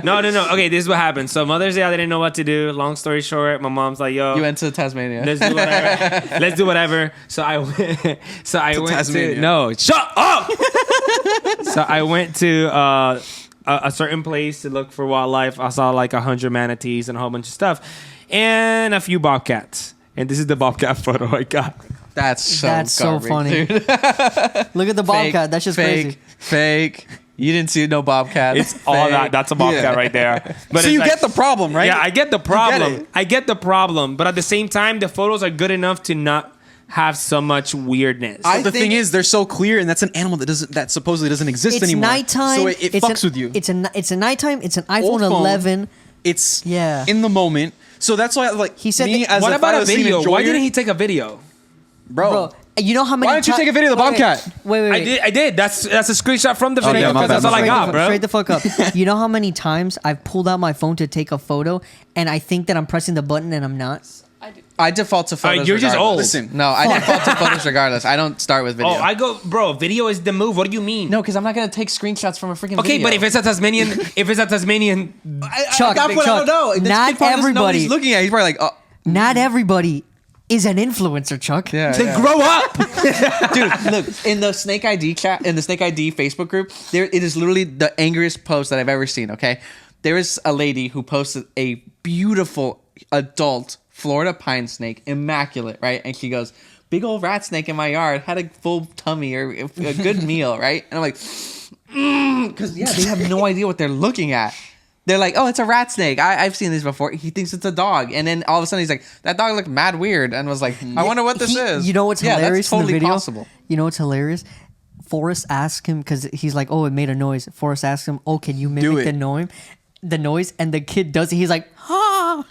no. Okay, this is what happened. So Mother's Day, I didn't know what to do. Long story short, my mom's like, "Yo, You went to Tasmania. let's do whatever. Let's do whatever." So I went. So I went Tasmania. to. No, shut up. So I went to a certain place to look for wildlife. I saw like 100 manatees and a whole bunch of stuff, and a few bobcats. And this is the bobcat photo I got. That's so so garbage, funny. dude. Look at the bobcat. That's just crazy. Fake. You didn't see no bobcat. It's all that. That's a bobcat right there. But So it's you like- get the problem, right? Yeah, I get the problem. it. I get the problem. But at the same time, the photos are good enough to not have so much weirdness. But the thing is, they're so clear, and that's an animal that supposedly doesn't exist It's anymore. nighttime. So it fucks with you. It's a nighttime. It's an iPhone Old phone. 11. It's Yeah. in the moment. So that's why, like, He said me that- as what a about a Thylacine video? Why enjoyer- didn't he take a video? Bro, you know how many Why don't you take a video of the bobcat? Wait. I did. That's a screenshot from the video yeah, my because bad, that's all I my got, bro. Straight the fuck up. You know how many times I've pulled out my phone to take a photo and I think that I'm pressing the button and I'm not? I default to photos. you're just old. Listen. No, I default to photos regardless. I don't start with video. Oh, I go, bro. Video is the move. What do you mean? No, because I'm not gonna take screenshots from a freaking Okay, video. but if it's a Tasmanian, Chuck, that's what I don't know. This not kid probably doesn't know what everybody- he's looking at. He's probably like, oh, Not everybody is an influencer, Chuck. yeah. then grow up. Dude, look, in the Snake ID chat, in the Snake ID Facebook group, it is literally the angriest post that I've ever seen, okay? There is a lady who posted a beautiful adult Florida pine snake, immaculate, right? And she goes, big old rat snake in my yard, had a full tummy or a good meal, right? And I'm like, because they have no idea what they're looking at. They're like, oh, it's a rat snake. I've seen this before. He thinks it's a dog. And then all of a sudden he's like, that dog looked mad weird. And was like, I wonder what this is. You know what's hilarious that's totally in the video? possible. You know what's hilarious? Forrest asked him, because he's like, oh, it made a noise. Forrest asked him, oh, can you mimic the noise? And the kid does it. He's like, ah.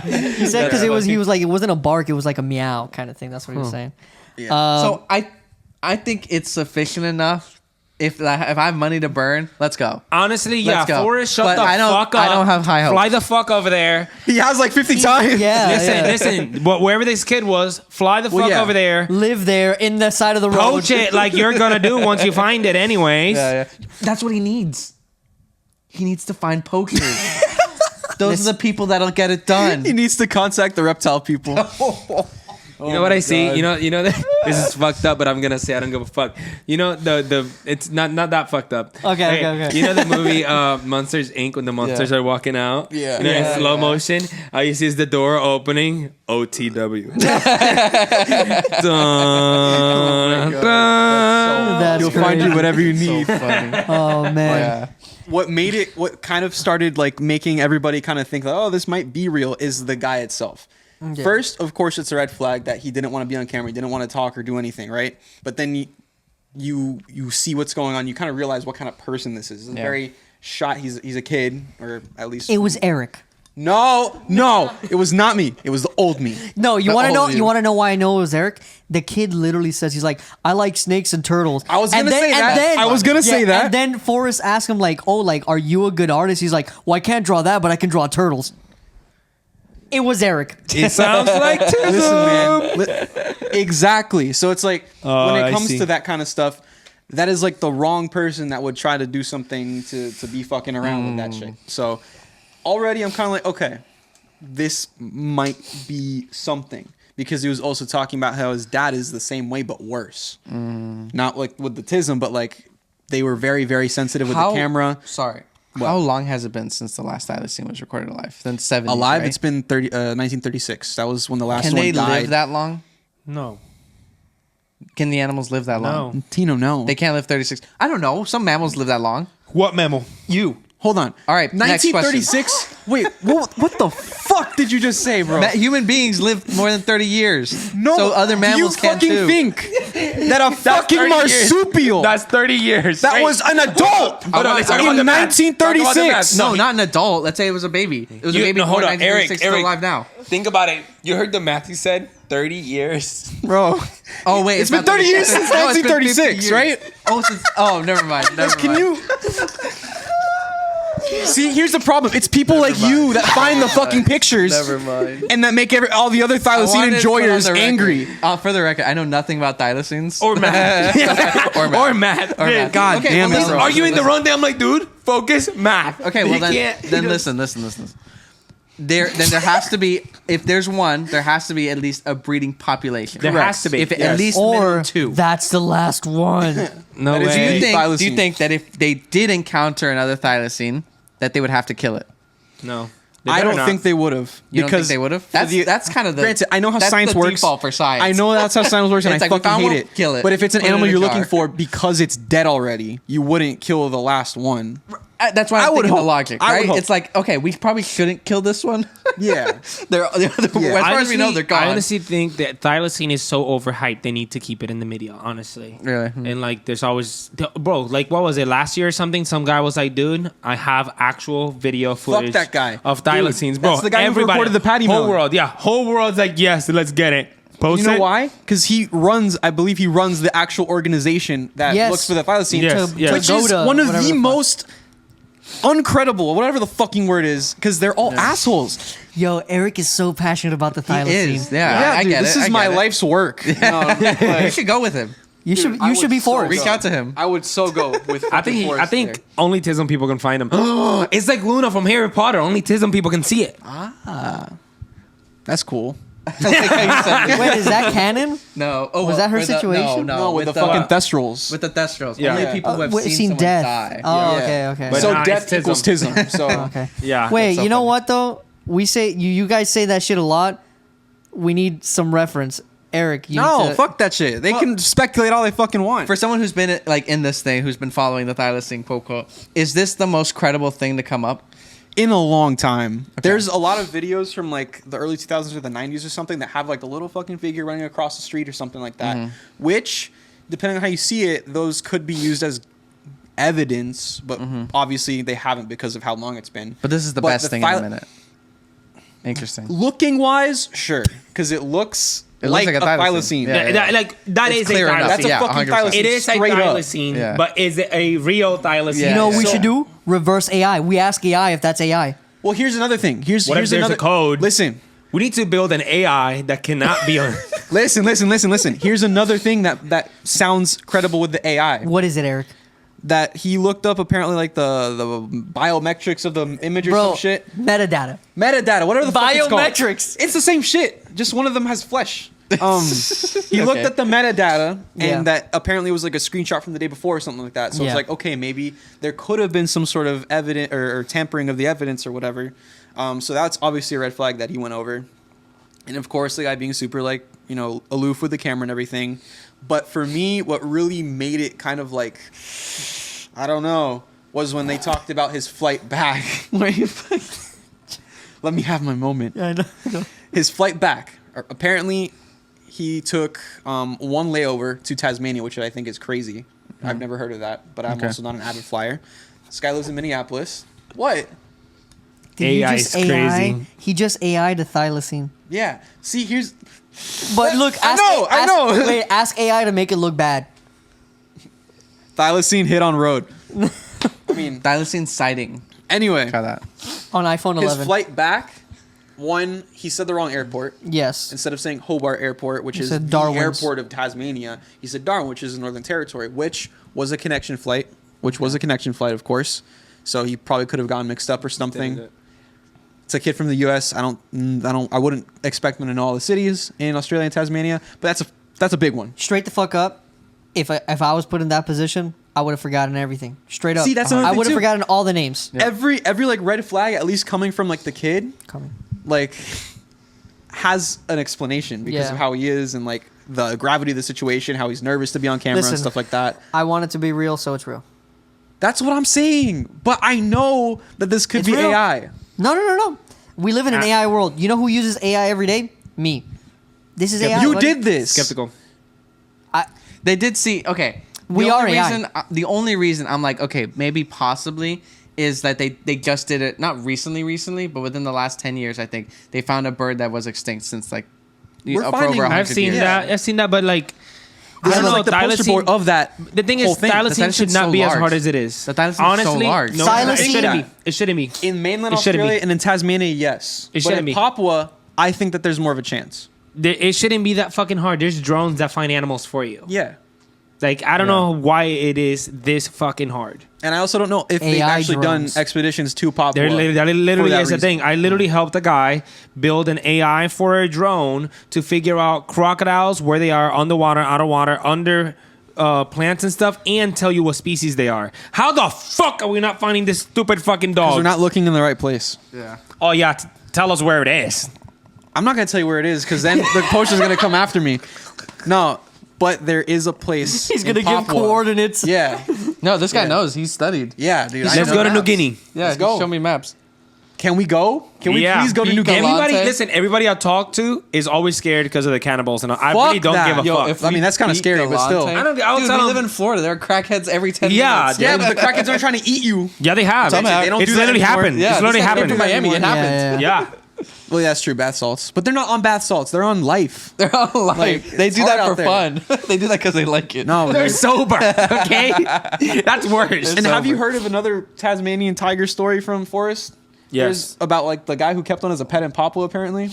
He said because he was like, it wasn't a bark, it was like a meow kind of thing. That's what he was saying. So I think it's sufficient enough. If I have money to burn, let's go. Honestly, yeah. Let's go. Forrest, shut But the fuck up. I don't have high hopes. Fly the fuck over there. He has like 50 times. Yeah. Listen. Wherever this kid was, fly the fuck over there. Live there in the side of the road. Poach it like you're gonna do once you find it, anyways. That's what he needs. He needs to find poachers. Those are the people that'll get it done. He needs to contact the reptile people. You know what I see? You know that this is fucked up, but I'm gonna say I don't give a fuck. You know the it's not that fucked up. Okay. You know the movie Monsters Inc. when the monsters are walking out? Yeah. You know, in Yeah, slow motion. All you see is the door opening. OTW. That's You'll find crazy. you whatever you need. So funny. Oh man. What kind of started like making everybody kind of think like, oh, this might be real is the guy itself. Yeah. First, of course, it's a red flag that he didn't want to be on camera. He didn't want to talk or do anything, right? But then you see what's going on. You kind of realize what kind of person this is. He's very shy. He's a kid, or at least It was Eric. No, it was not me. It was the old me. No, you The want to know? old You want to know why I know it was Eric? The kid literally says he's like, I like snakes and turtles. I was gonna And then- say and that. then- I was gonna say that. And then Forrest asked him like, oh, like, are you a good artist? He's like, well, I can't draw that, but I can draw turtles. It was Eric. It sounds like Listen, man. Exactly. So it's like when I it comes see. to that kind of stuff, that is like the wrong person that would try to do something to be fucking around with that shit. So already I'm kind of like, okay, this might be something. Because he was also talking about how his dad is the same way but worse. Not like with the tism, but like they were very, very sensitive with the camera. Sorry. How long has it been since the last Thylacine was recorded alive? Then 70s, Alive, right? it's been 1936. That was when the last Can one they died. live that long? No. Can the animals live that long? No. Tino, no. They can't live 36. I don't know. Some mammals live that long. What mammal? You. Hold on. All right, next 1936? Wait, what the fuck did you just say, bro? Human beings live more than 30 years. No, So other mammals do you can fucking too. think that a fucking 30 years. marsupial That's 30 years. that was an adult Hold on, let's talk about in the math. Talk about the 1936? math. No, not an adult. Let's say it was a baby. It was a baby hold born on, 1936, still Eric. alive now. Think about it. You heard the math he said? 30 years. Bro. Oh, wait. It's been 30 years since No, it's been 1936, 50 years. right? Never mind. Never Can mind. you... See, here's the problem. It's people like you that find the fucking pictures Never mind. and that make all the other I Thylacine wanted to put on enjoyers the record- angry. For the record, I know nothing about Thylacines. Or math. Or math. Or math. Or math. God Okay, damn well, it, listen, bro. Are you in the wrong day? I'm like, dude, focus, math. Okay, well You can't- then listen. Then there has to be, if there's one, there has to be at least a breeding population. There has to be. If at least Or minimum 2. that's the last one. No That is way. unique. Do you think that if they did encounter another thylacine, that they would have to kill it? No. They I better don't not. think they would have. You don't think they would have? That's kind of the. Granted, I know how that's science the works. Default for science. I know that's how science works, and It's I like, we fucking found hate one, it. kill it. But if it's an Put it animal in a you're looking jar. for because it's dead already, you wouldn't kill the last one. That's why I I'm would thinking the hope. logic, I would right? hope. It's like, okay, we probably shouldn't kill this one. Yeah. They're as far as we know, they're gone. I honestly think that thylacine is so overhyped. They need to keep it in the media, honestly. Really? And like, there's always, bro. Like, what was it last year or something? Some guy was like, "Dude, I have actual video footage that guy. of thylacines, bro." That's the guy who Everybody, recorded the patty whole melon. world, yeah, whole world's like, "Yes, let's get it." Post You know it. why? Because I believe he runs the actual organization that Yes. looks for the thylacine, Yes, yes. which is Pagoda, one of whatever the the fuck. most uncredible, whatever the fucking word is, because they're all assholes. Yo, Eric is so passionate about the He thylacine. is. Yeah, I dude, get this it. is I my get it. life's work. You should go with him. You should I you should would be so for it. Reach out to him. I would so go with. I think only Tism people can find him. It's like Luna from Harry Potter. Only Tism people can see it. that's cool. Wait, is that canon? No. Oh, Was that her with the- situation? No, No, with the fucking thestrals. with the thestrals. Yeah. Only Yeah. people who have Wait, seen someone death. die. Oh, Yeah. okay, okay. But So nah, death it's equals tism. tism. So okay. Yeah. Wait, so you know funny. what though? We say you guys say that shit a lot. We need some reference. Eric, you no, need to, fuck that shit. They can speculate all they fucking want. For someone who's been like in this thing, who's been following the thylacine quote, is this the most credible thing to come up? In a long time. There's a lot of videos from like the early 2000s or the 90s or something that have like the little fucking figure running across the street or something like that, which, depending on how you see it, those could be used as evidence, but obviously they haven't because of how long it's been. But this is the But best the thing in a minute. Interesting. Looking wise, sure, because it looks It looks like like a a thylacine. thylacine. Yeah. That It's is a clear enough. thylacine. That's a Yeah, fucking 100%. thylacine. It is a straight up. thylacine, Yeah. but is it a real thylacine? Yeah. You know what we So- should do? Reverse AI. We ask AI if that's AI. Well, here's another thing. Here's What if there's another a code? Listen. We need to build an AI that cannot be on. Listen. Here's another thing that sounds credible with the AI. What is it, Eric? That he looked up apparently like the biometrics of the image or Bro, some shit. metadata. Metadata, whatever the fuck it's called. Biometrics. It's the same shit. Just one of them has flesh. He looked at the metadata and Yeah. that apparently was like a screenshot from the day before or something like that. So Yeah. it's like, okay, maybe there could have been some sort of evidence or tampering of the evidence or whatever. So that's obviously a red flag that he went over. And of course, the guy being super like, aloof with the camera and everything. But for me, what really made it kind of like, I don't know, was when they talked about his flight back. Let me have my moment. I know. His flight back. Apparently, he took one layover to Tasmania, which I think is crazy. I've never heard of that, but I'm also not an avid flyer. This guy lives in Minneapolis. What? Did he AI just is crazy. He just AI'd the thylacine. Yeah. See, here's... But look, I know. Wait, ask AI to make it look bad. Thylacine hit on road. I mean, Thylacine sighting. anyway. Try that. On iPhone 11. His flight back, he said the wrong airport. Yes. Instead of saying Hobart Airport, which He is said the Darwin's. airport of Tasmania, he said Darwin, which is the Northern Territory, which was a connection flight, of course. So he probably could have gotten mixed up or something. It's a kid from the U.S. I wouldn't expect him to know all the cities in Australia and Tasmania, but that's a big one. Straight the fuck up. If I was put in that position, I would have forgotten everything. Straight up. See, that's another I thing, would have too. forgotten all the names. Every like red flag, at least coming from like the kid, like has an explanation because Yeah. of how he is and like the gravity of the situation, how he's nervous to be on camera Listen. and stuff like that. I want it to be real, so it's real. That's what I'm saying. But I know that this could It's be real. AI. No. We live in an AI world. You know who uses AI every day? Me. This is AI. You buddy. did this. Skeptical. They did see. Okay, We the are only AI. reason, the only reason I'm like, okay, maybe possibly is that they just did it not recently, but within the last 10 years, I think they found a bird that was extinct since like We're for finding- over 100 I've seen years. that, but like, This I is don't know. like the poster board of that. The thing whole is, thing. thylacine The should thylacine not so be as large. hard as it is. The thylacine is so Honestly, large. no, Thylacine- it shouldn't be. It shouldn't be. In mainland It shouldn't Australia be. and in Tasmania, yes. It but shouldn't in be. Papua, I think that there's more of a chance. It shouldn't be that fucking hard. There's drones that find animals for you. Yeah. Like, I don't know why it is this fucking hard. And I also don't know if they've AI actually drones. done expeditions to Papua. They're literally, that's the thing. I literally helped a guy build an AI for a drone to figure out crocodiles, where they are, underwater, out of water, under plants and stuff, and tell you what species they are. How the fuck are we not finding this stupid fucking dog? We're not looking in the right place. Yeah. Oh, yeah. Tell us where it is. I'm not going to tell you where it is because then the poacher's going to come after me. No, but there is a place. He's gonna in give Papua. coordinates. Yeah. No, this guy knows. He's studied. Yeah, dude. I Let's know go to New maps. Guinea. Yeah, Let's go. Show me maps. Can we go? Can we please go to New Guinea? Everybody I talk to is always scared because of the cannibals, and I Fuck really don't that. give a Yo, fuck. I mean, that's kind of scary, but still. I don't. I'll Dude, tell we them- live in Florida. There are crackheads every 10 Yeah, minutes. Yeah, but the crackheads aren't trying to eat you. Yeah, they have. Some have. They don't It's do that literally anymore. happened. Yeah, It's literally this guy came happened. from Miami. It Yeah, happened. yeah. Yeah. Well, yeah, that's true. Bath salts. But they're not on bath salts. They're on life. They're all like, they it's do hard that for out there. fun. They do that because they like it. No, They're dude. sober. Okay, that's worse. And have you heard of another Tasmanian tiger story from Forrest? Yes. There's about like the guy who kept one as a pet in Papua, apparently.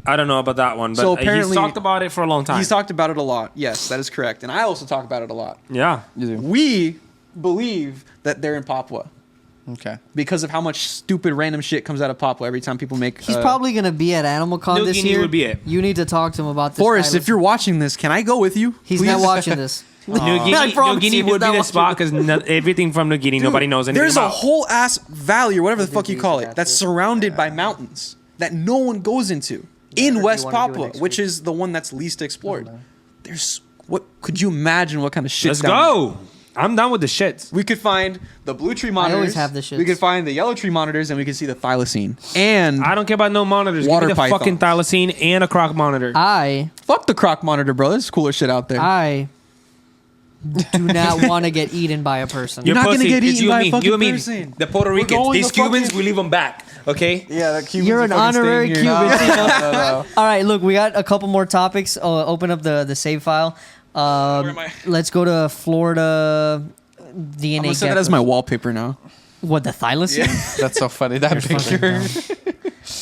I don't know about that one, but So apparently- he's talked about it for a long time. He's talked about it a lot. Yes, that is correct. And I also talk about it a lot. Yeah. We believe that they're in Papua Okay. because of how much stupid random shit comes out of Papua every time people make. He's probably gonna be at Animal Con New this Guinea year. would be it. You need to talk to him about this. Forrest, if Thylacine. you're watching this, can I go with you? He's Please? not watching this. New I Guinea, promise New Guinea you, he's would be not the watching spot because everything from New Guinea, nobody knows anything There's about. a whole ass valley or whatever the fuck you use call that it that's too. surrounded by mountains that no one goes into in do West you wanna do it Papua, next which week? is the one that's least explored. There's what could you imagine what kind of shit? Let's go. I'm done with the shits. We could find the blue tree monitors. always have the shits. We could find the yellow tree monitors, and we could see the thylacine. And I don't care about no monitors. Water Give me the fucking pythons. thylacine and a croc monitor. fuck the croc monitor, bro. There's cooler shit out there. I do not want to get eaten by a person. You're not gonna get It's eaten you by and a me. fucking You and me. person. The Puerto We're Ricans. going These to Cubans, fucking- we leave them back. Okay. Yeah, the Cubans You're are an fucking staying honorary here. Cuban. Tino. All right, look, we got a couple more topics. Open up the save file. am I? Let's go to Florida DNA. I'm gonna set that as geckos. my wallpaper now. What, the thylacine? That's so funny. That picture.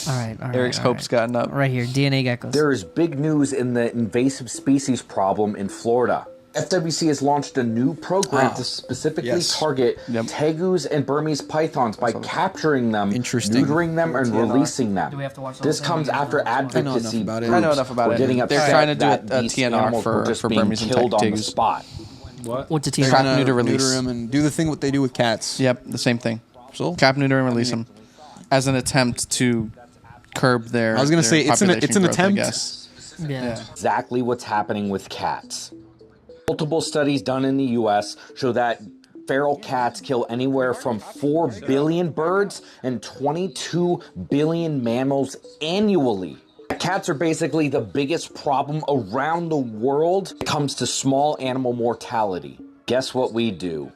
All right, all right. Eric's all hopes gotten up. Right here, DNA geckos. There is big news in the invasive species problem in Florida. FWC has launched a new program to specifically Yes. target tegus and Burmese pythons by capturing them, Interesting. neutering them, and releasing them. Do we have to watch the This whole comes thing? after advocacy about it. groups I know enough about were it. getting They're upset trying to do that a these TNR animals were just for being Burmese and killed on the tegus. spot. What's a team? Trap, Trying to neuter, release. neuter 'em and do the thing what they do with cats. Yep, the same thing. So Cap, neuter, and release them as an attempt to curb their. I was gonna their say, it's an population growth, I attempt. guess. Yeah. Exactly what's happening with cats. Multiple studies done in the U.S. show that feral cats kill anywhere from 4 billion birds and 22 billion mammals annually. Cats are basically the biggest problem around the world when it comes to small animal mortality. Guess what we do?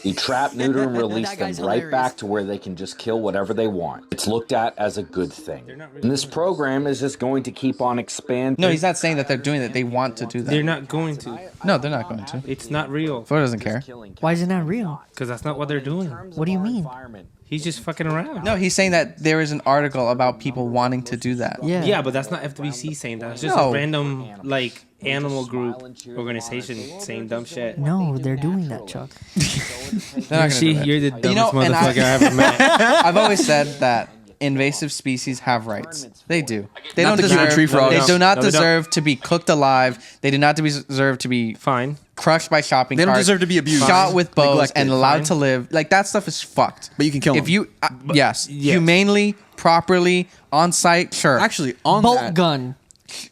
We trap, neuter, and release That them guy's right hilarious. back to where they can just kill whatever they want. It's looked at as a good thing. And this program is just going to keep on expanding. No, he's not saying that they're doing it. They want to do that. They're not going to. No, they're not going to. It's not real. Florida doesn't care. Why is it not real? Because that's not what they're doing. What do you mean? He's just fucking around. No, he's saying that there is an article about people wanting to do that. Yeah. Yeah, but that's not FWC saying that. It's just No. a random, like, animal group organization saying dumb shit. No, they're doing that, Chuck. They're not gonna do that. You're the dumbest know, and motherfucker I ever met. I've always said that invasive species have rights. They do. They Not don't the deserve. Cuban tree frogs. They do not No, they don't. deserve to be cooked alive. They do not deserve to be Fine. crushed by shopping They don't carts, deserve to be abused. shot with bows, Neglected. and allowed Fine. to live. Like that stuff is fucked. But you can kill if them. you. Yes, yes. humanely, properly, on site. Sure, Actually, on Bolt that, gun.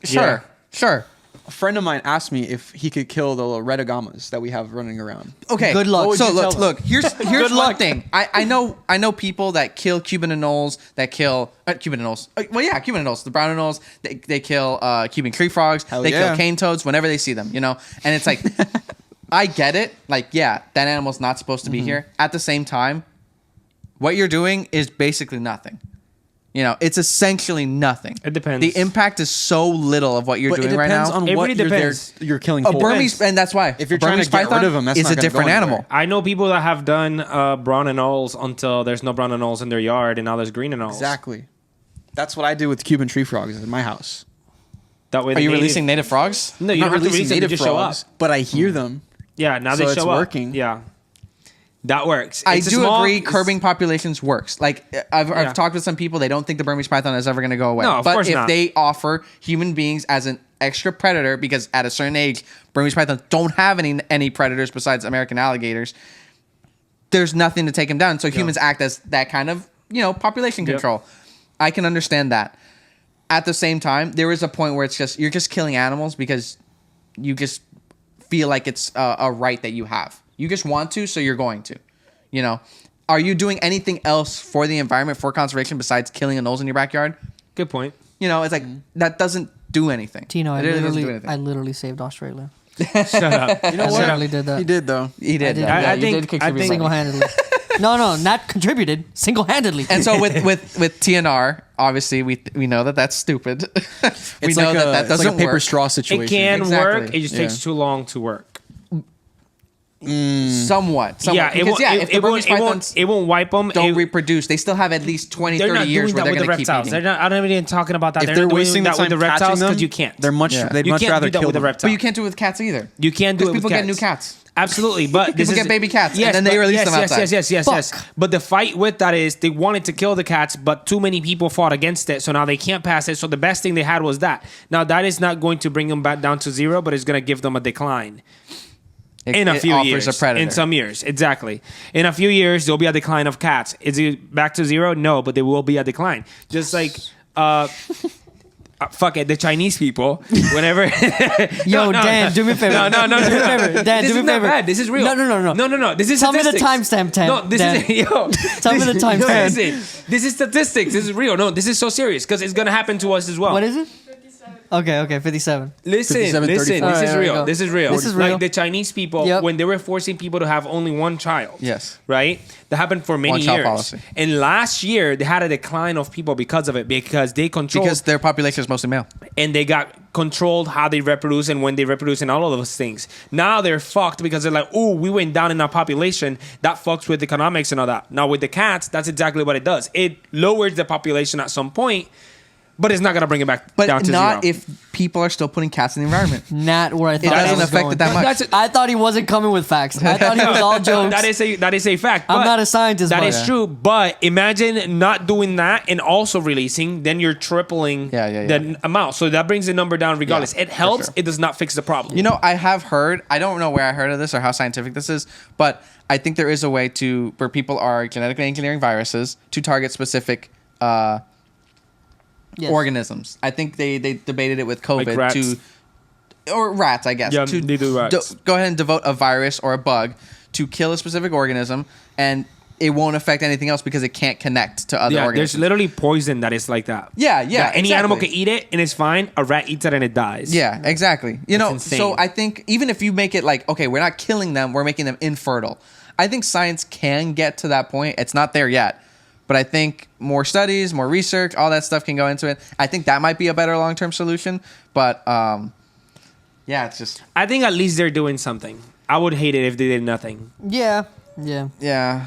sure, sure. a friend of mine asked me if he could kill the red agamas that we have running around. Okay. Good luck. What would So you tell look. them? Here's one thing. I know people that kill Cuban anoles, that kill Cuban anoles. Well, yeah, Cuban anoles, the brown anoles. They kill Cuban tree frogs. Hell they yeah. kill cane toads whenever they see them. You know, and it's like, I get it. Like, yeah, that animal's not supposed to be here. At the same time, what you're doing is basically nothing. You know, it's essentially nothing. It depends. The impact is so little of what you're But it doing right depends now. on It what really you're, depends. you're killing A for. Burmese, and that's why If you're a trying to Burmese get rid python of 'em, that's is not a gonna different go anywhere. animal. I know people that have done brown anoles until there's no brown anoles in their yard, and now there's green anoles. Exactly. That's what I do with Cuban tree frogs in my house. That way, Are you releasing native frogs? No, you I'm don't not have to releasing release them. They native just show up. frogs, but I hear them Yeah, now So they it's show up. working. Yeah, that works. I It's a do small- agree it's- curbing populations works. Like I've Yeah. talked with some people, they don't think the Burmese python is ever going to go away. No, of but course if not. they offer human beings as an extra predator, because at a certain age, Burmese pythons don't have any predators besides American alligators, there's nothing to take them down. So humans act as that kind of, population control. I can understand that. At the same time, there is a point where it's just you're just killing animals because you just feel like it's a right that you have. You just want to, so you're going to. Are you doing anything else for the environment, for conservation, besides killing anoles in your backyard? Good point. It's like that doesn't do anything. Tino, It really doesn't do anything. I literally saved Australia. Shut up. You know I what? literally did that. He did though. He did. I did. Yeah, I you think- did contribute money. Single-handedly. No, not contributed. Single-handedly. And so with TNR, obviously we know that that's stupid. We It's know like that it's doesn't like a paper work. straw It situation. can Exactly. work. It just takes too long to work. Somewhat. Yeah, Because, if the Burmese pythons it won't wipe them. don't reproduce, they still have at least 20, They're 30 not years doing where that they're with the going to keep reptiles. eating. They're not. I'm not even talking about that. If They're they're not doing wasting the that with time the catching reptiles them, because you can't. They're much. Yeah. They'd You much can't rather do that kill with the them. reptile. But you can't do it with cats either. You can't do it Because with people get cats. new cats. Absolutely, but this People is get baby cats, and then they but- release them yes, outside. Yes. But the fight with that is they wanted to kill the cats, but too many people fought against it, so now they can't pass it. So the best thing they had was that. Now that is not going to bring them back down to zero, but it's going to give them a decline. In a It few offers years, a predator. in some years, exactly. In a few years, there'll be a decline of cats. Is it back to zero? No, but there will be a decline. Just like, fuck it, the Chinese people. Whenever, Yo, Dan, do me a favor. No. Do me a favor. Dan, This do me is a not favor. bad. This is real. No. This is Tell me the statistics. timestamp, Dan. No, this Dan. is yo. Tell me the timestamp. Listen, this is statistics. This is real. No, this is so serious because it's gonna happen to us as well. What is it? Okay, 57. Listen, 57, this 34. is Alright, real. go. This is real. This is real. Like the Chinese people, Yep. when they were forcing people to have only one child. Yes. Right? That happened for many One-child years. policy. And last year, they had a decline of people because of it, because they controlled Because their population is mostly male. and they got controlled how they reproduce and when they reproduce and all of those things. Now they're fucked because they're like, oh, we went down in our population. That fucks with economics and all that. Now with the cats, that's exactly what it does. It lowers the population at some point, but it's not going to bring it back But down to not zero. if people are still putting cats in the environment. Not where I thought doesn't that was affect going. it that much. That's- I thought he wasn't coming with facts. I thought he was all jokes. That is a fact. I'm but not a scientist, That but- is true. But imagine not doing that and also releasing, then you're tripling the amount. So that brings the number down regardless. Yeah, it helps. for sure. It does not fix the problem. I have heard, I don't know where I heard of this or how scientific this is, but I think there is a way where people are genetically engineering viruses to target specific Yes. organisms. I think they debated it with COVID Like rats. or rats, I guess. Yeah, to they do rats. go ahead and devote a virus or a bug to kill a specific organism, and it won't affect anything else because it can't connect to other Yeah, there's organisms. literally poison that is like that. Yeah, That exactly. any animal can eat it and it's fine. A rat eats it and it dies. Yeah, exactly. insane. So I think even if you make it like, okay, we're not killing them, we're making them infertile. I think science can get to that point. It's not there yet. But I think more studies, more research, all that stuff can go into it. I think that might be a better long-term solution. But yeah, it's just I think at least they're doing something. I would hate it if they did nothing. Yeah. yeah, Yeah.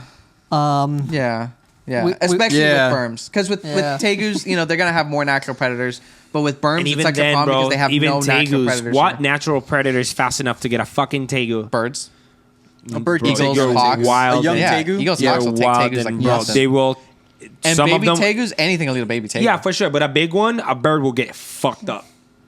especially Yeah. with berms. Because with Yeah. tegus, they're gonna have more natural predators. But with berms, And it's even such a then, problem bro, because they have even no natural tegus, predators. what natural predator is fast enough to get a fucking tegu? Birds? A bird Bro, takes Eagles, you're hawks. wild. A young Yeah, tegu? eagles, You're hawks will take wild tegus like and bro, nothing. they will. And some baby of them, tegus, anything will eat a baby tegu. yeah, for sure. But a big one, a bird will get fucked up.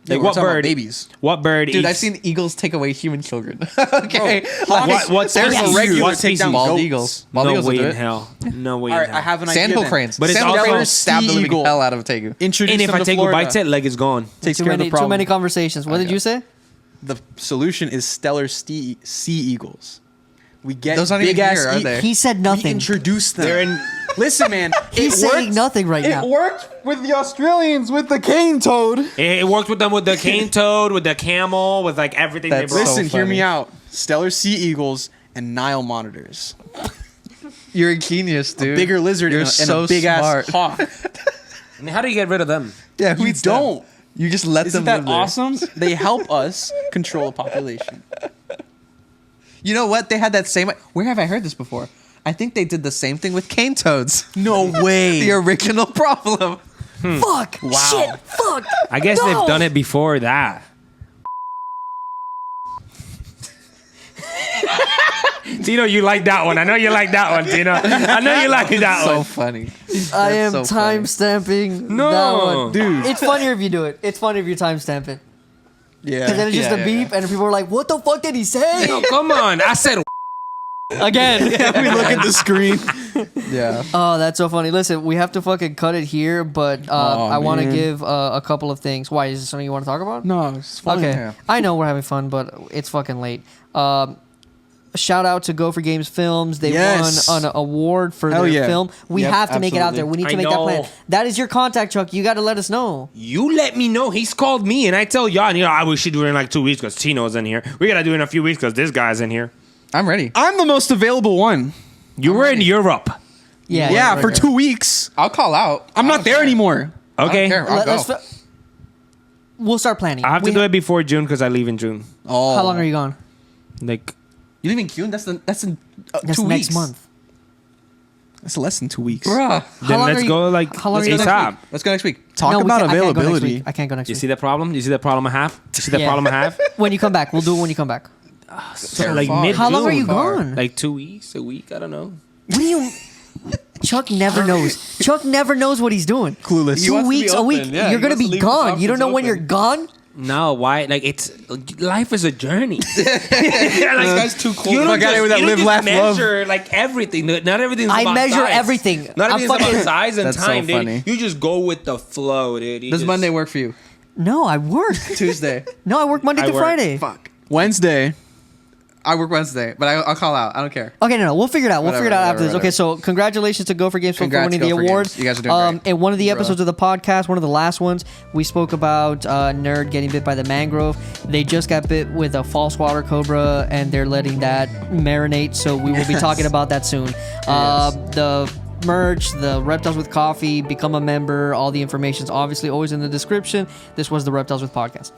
Yeah, Like we're what talking about bird? babies. What bird? Dude, eats, I've seen eagles take away human children. Okay. What There's species? a regular What take species? down Bald goats. eagles. Bald No eagles will way do in it. hell. No way All in right, hell. I have an idea. Sandhill then. cranes. But it's Sandhill also- cranes stab the living Sea-eagle. hell out of a tegu. Introduce And if them I to take Florida. bites it, leg is gone. Takes Too care of the many problem. conversations. What did you say? The solution is stellar sea eagles. We get Those aren't big even ass. here, are they? He said We nothing. introduce them. They're in- Listen, man. He's saying nothing right now. It worked with the Australians with the cane toad. It worked with them with the cane toad, with the camel, with like everything That's they brought. Listen, so hear me funny. out. Stellar sea eagles and Nile monitors. You're a genius, dude. Bigger lizard You're and so a big smart. ass hawk. And how do you get rid of them? Yeah, You don't. You just let Isn't them that live there. awesome? They help us control a population. You know what? They had that same. Where have I heard this before? I think they did the same thing with cane toads. No way. The original problem. Fuck. Shit. Fuck. I guess No. they've done it before that. Tino, you like that one. I know you like that one, Tino. I know you like that So one. funny. I am so funny. timestamping No. that one. Dude. It's funnier if you do it. It's funnier if you timestamp it. Because then Yeah. it's just Yeah, a yeah, beep, and people are like, what the fuck did he say? No, come on. I said Again. We look at the screen. Yeah. Oh, that's so funny. Listen, we have to fucking cut it here, but I want to man. give a couple of things. Why? Is this something you want to talk about? No, it's fun. Okay. Yeah. I know we're having fun, but it's fucking late. Shout out to Gopher Games Films. They Yes. won an award for Hell their yeah. film. We Yep, have to make it out absolutely. there. We need to I make that plan. know. That is your contact, Chuck. You got to let us know. you let me know. He's called me, and I tell y'all, and we should do it in like 2 weeks because Tino's in here. We got to do it in a few weeks because this guy's in here. I'm ready. I'm the most available one. You were in Europe. Yeah. Yeah, right for there. 2 weeks. I'll call out. I'm I not don't there care. anymore. I don't Okay. care. I'll Let- go. let's we'll start planning. I have to do it before June because I leave in June. Oh. How long are you gone? Like, You leave in June? That's in That's 2 next weeks. month. That's less than 2 weeks. Bruh. then long let's are you- go like how long are you Let's go gonna- ASAP. next week. Let's go next week. Talk No, we about can't- I can't go next availability. week. I can't go next You week. see that problem? You see that problem I have? You see that Yeah. problem I have? When you come back. We'll do it when you come back. Like mid-June. How long are you gone? Like 2 weeks, a week. I don't know. What do you... Chuck never knows. Chuck never knows what he's doing. Clueless. 2 wants to be weeks, a week. open. Yeah, You're he going to wants to be leave the gone. You don't know options when you're open. gone? No, why? Like it's life is a journey. This guy's too cool. You My don't guy just, with that you don't live, just laugh, love. measure like everything. Not everything's I about measure size. everything. Not I'm everything's about fucking- size and That's so time, dude. funny. You just go with the flow, dude. You Does just- Monday work for you? No, I work. Tuesday. No, I work Monday I to work. Friday. Fuck. Wednesday. I work Wednesday, but I'll call out. I don't care. Okay, no, we'll figure it out. We'll figure it out after this. Whatever. Okay, so congratulations to Gopher Games for Congrats, winning the Gopher award. Games. You guys are doing great. In one of the episodes of the podcast, one of the last ones, we spoke about Nerd getting bit by the mangrove. They just got bit with a false water cobra, and they're letting that marinate. So we will be talking about that soon. The merch, the Reptiles with Coffee, become a member. All the information's obviously always in the description. This was the Reptiles with Podcast.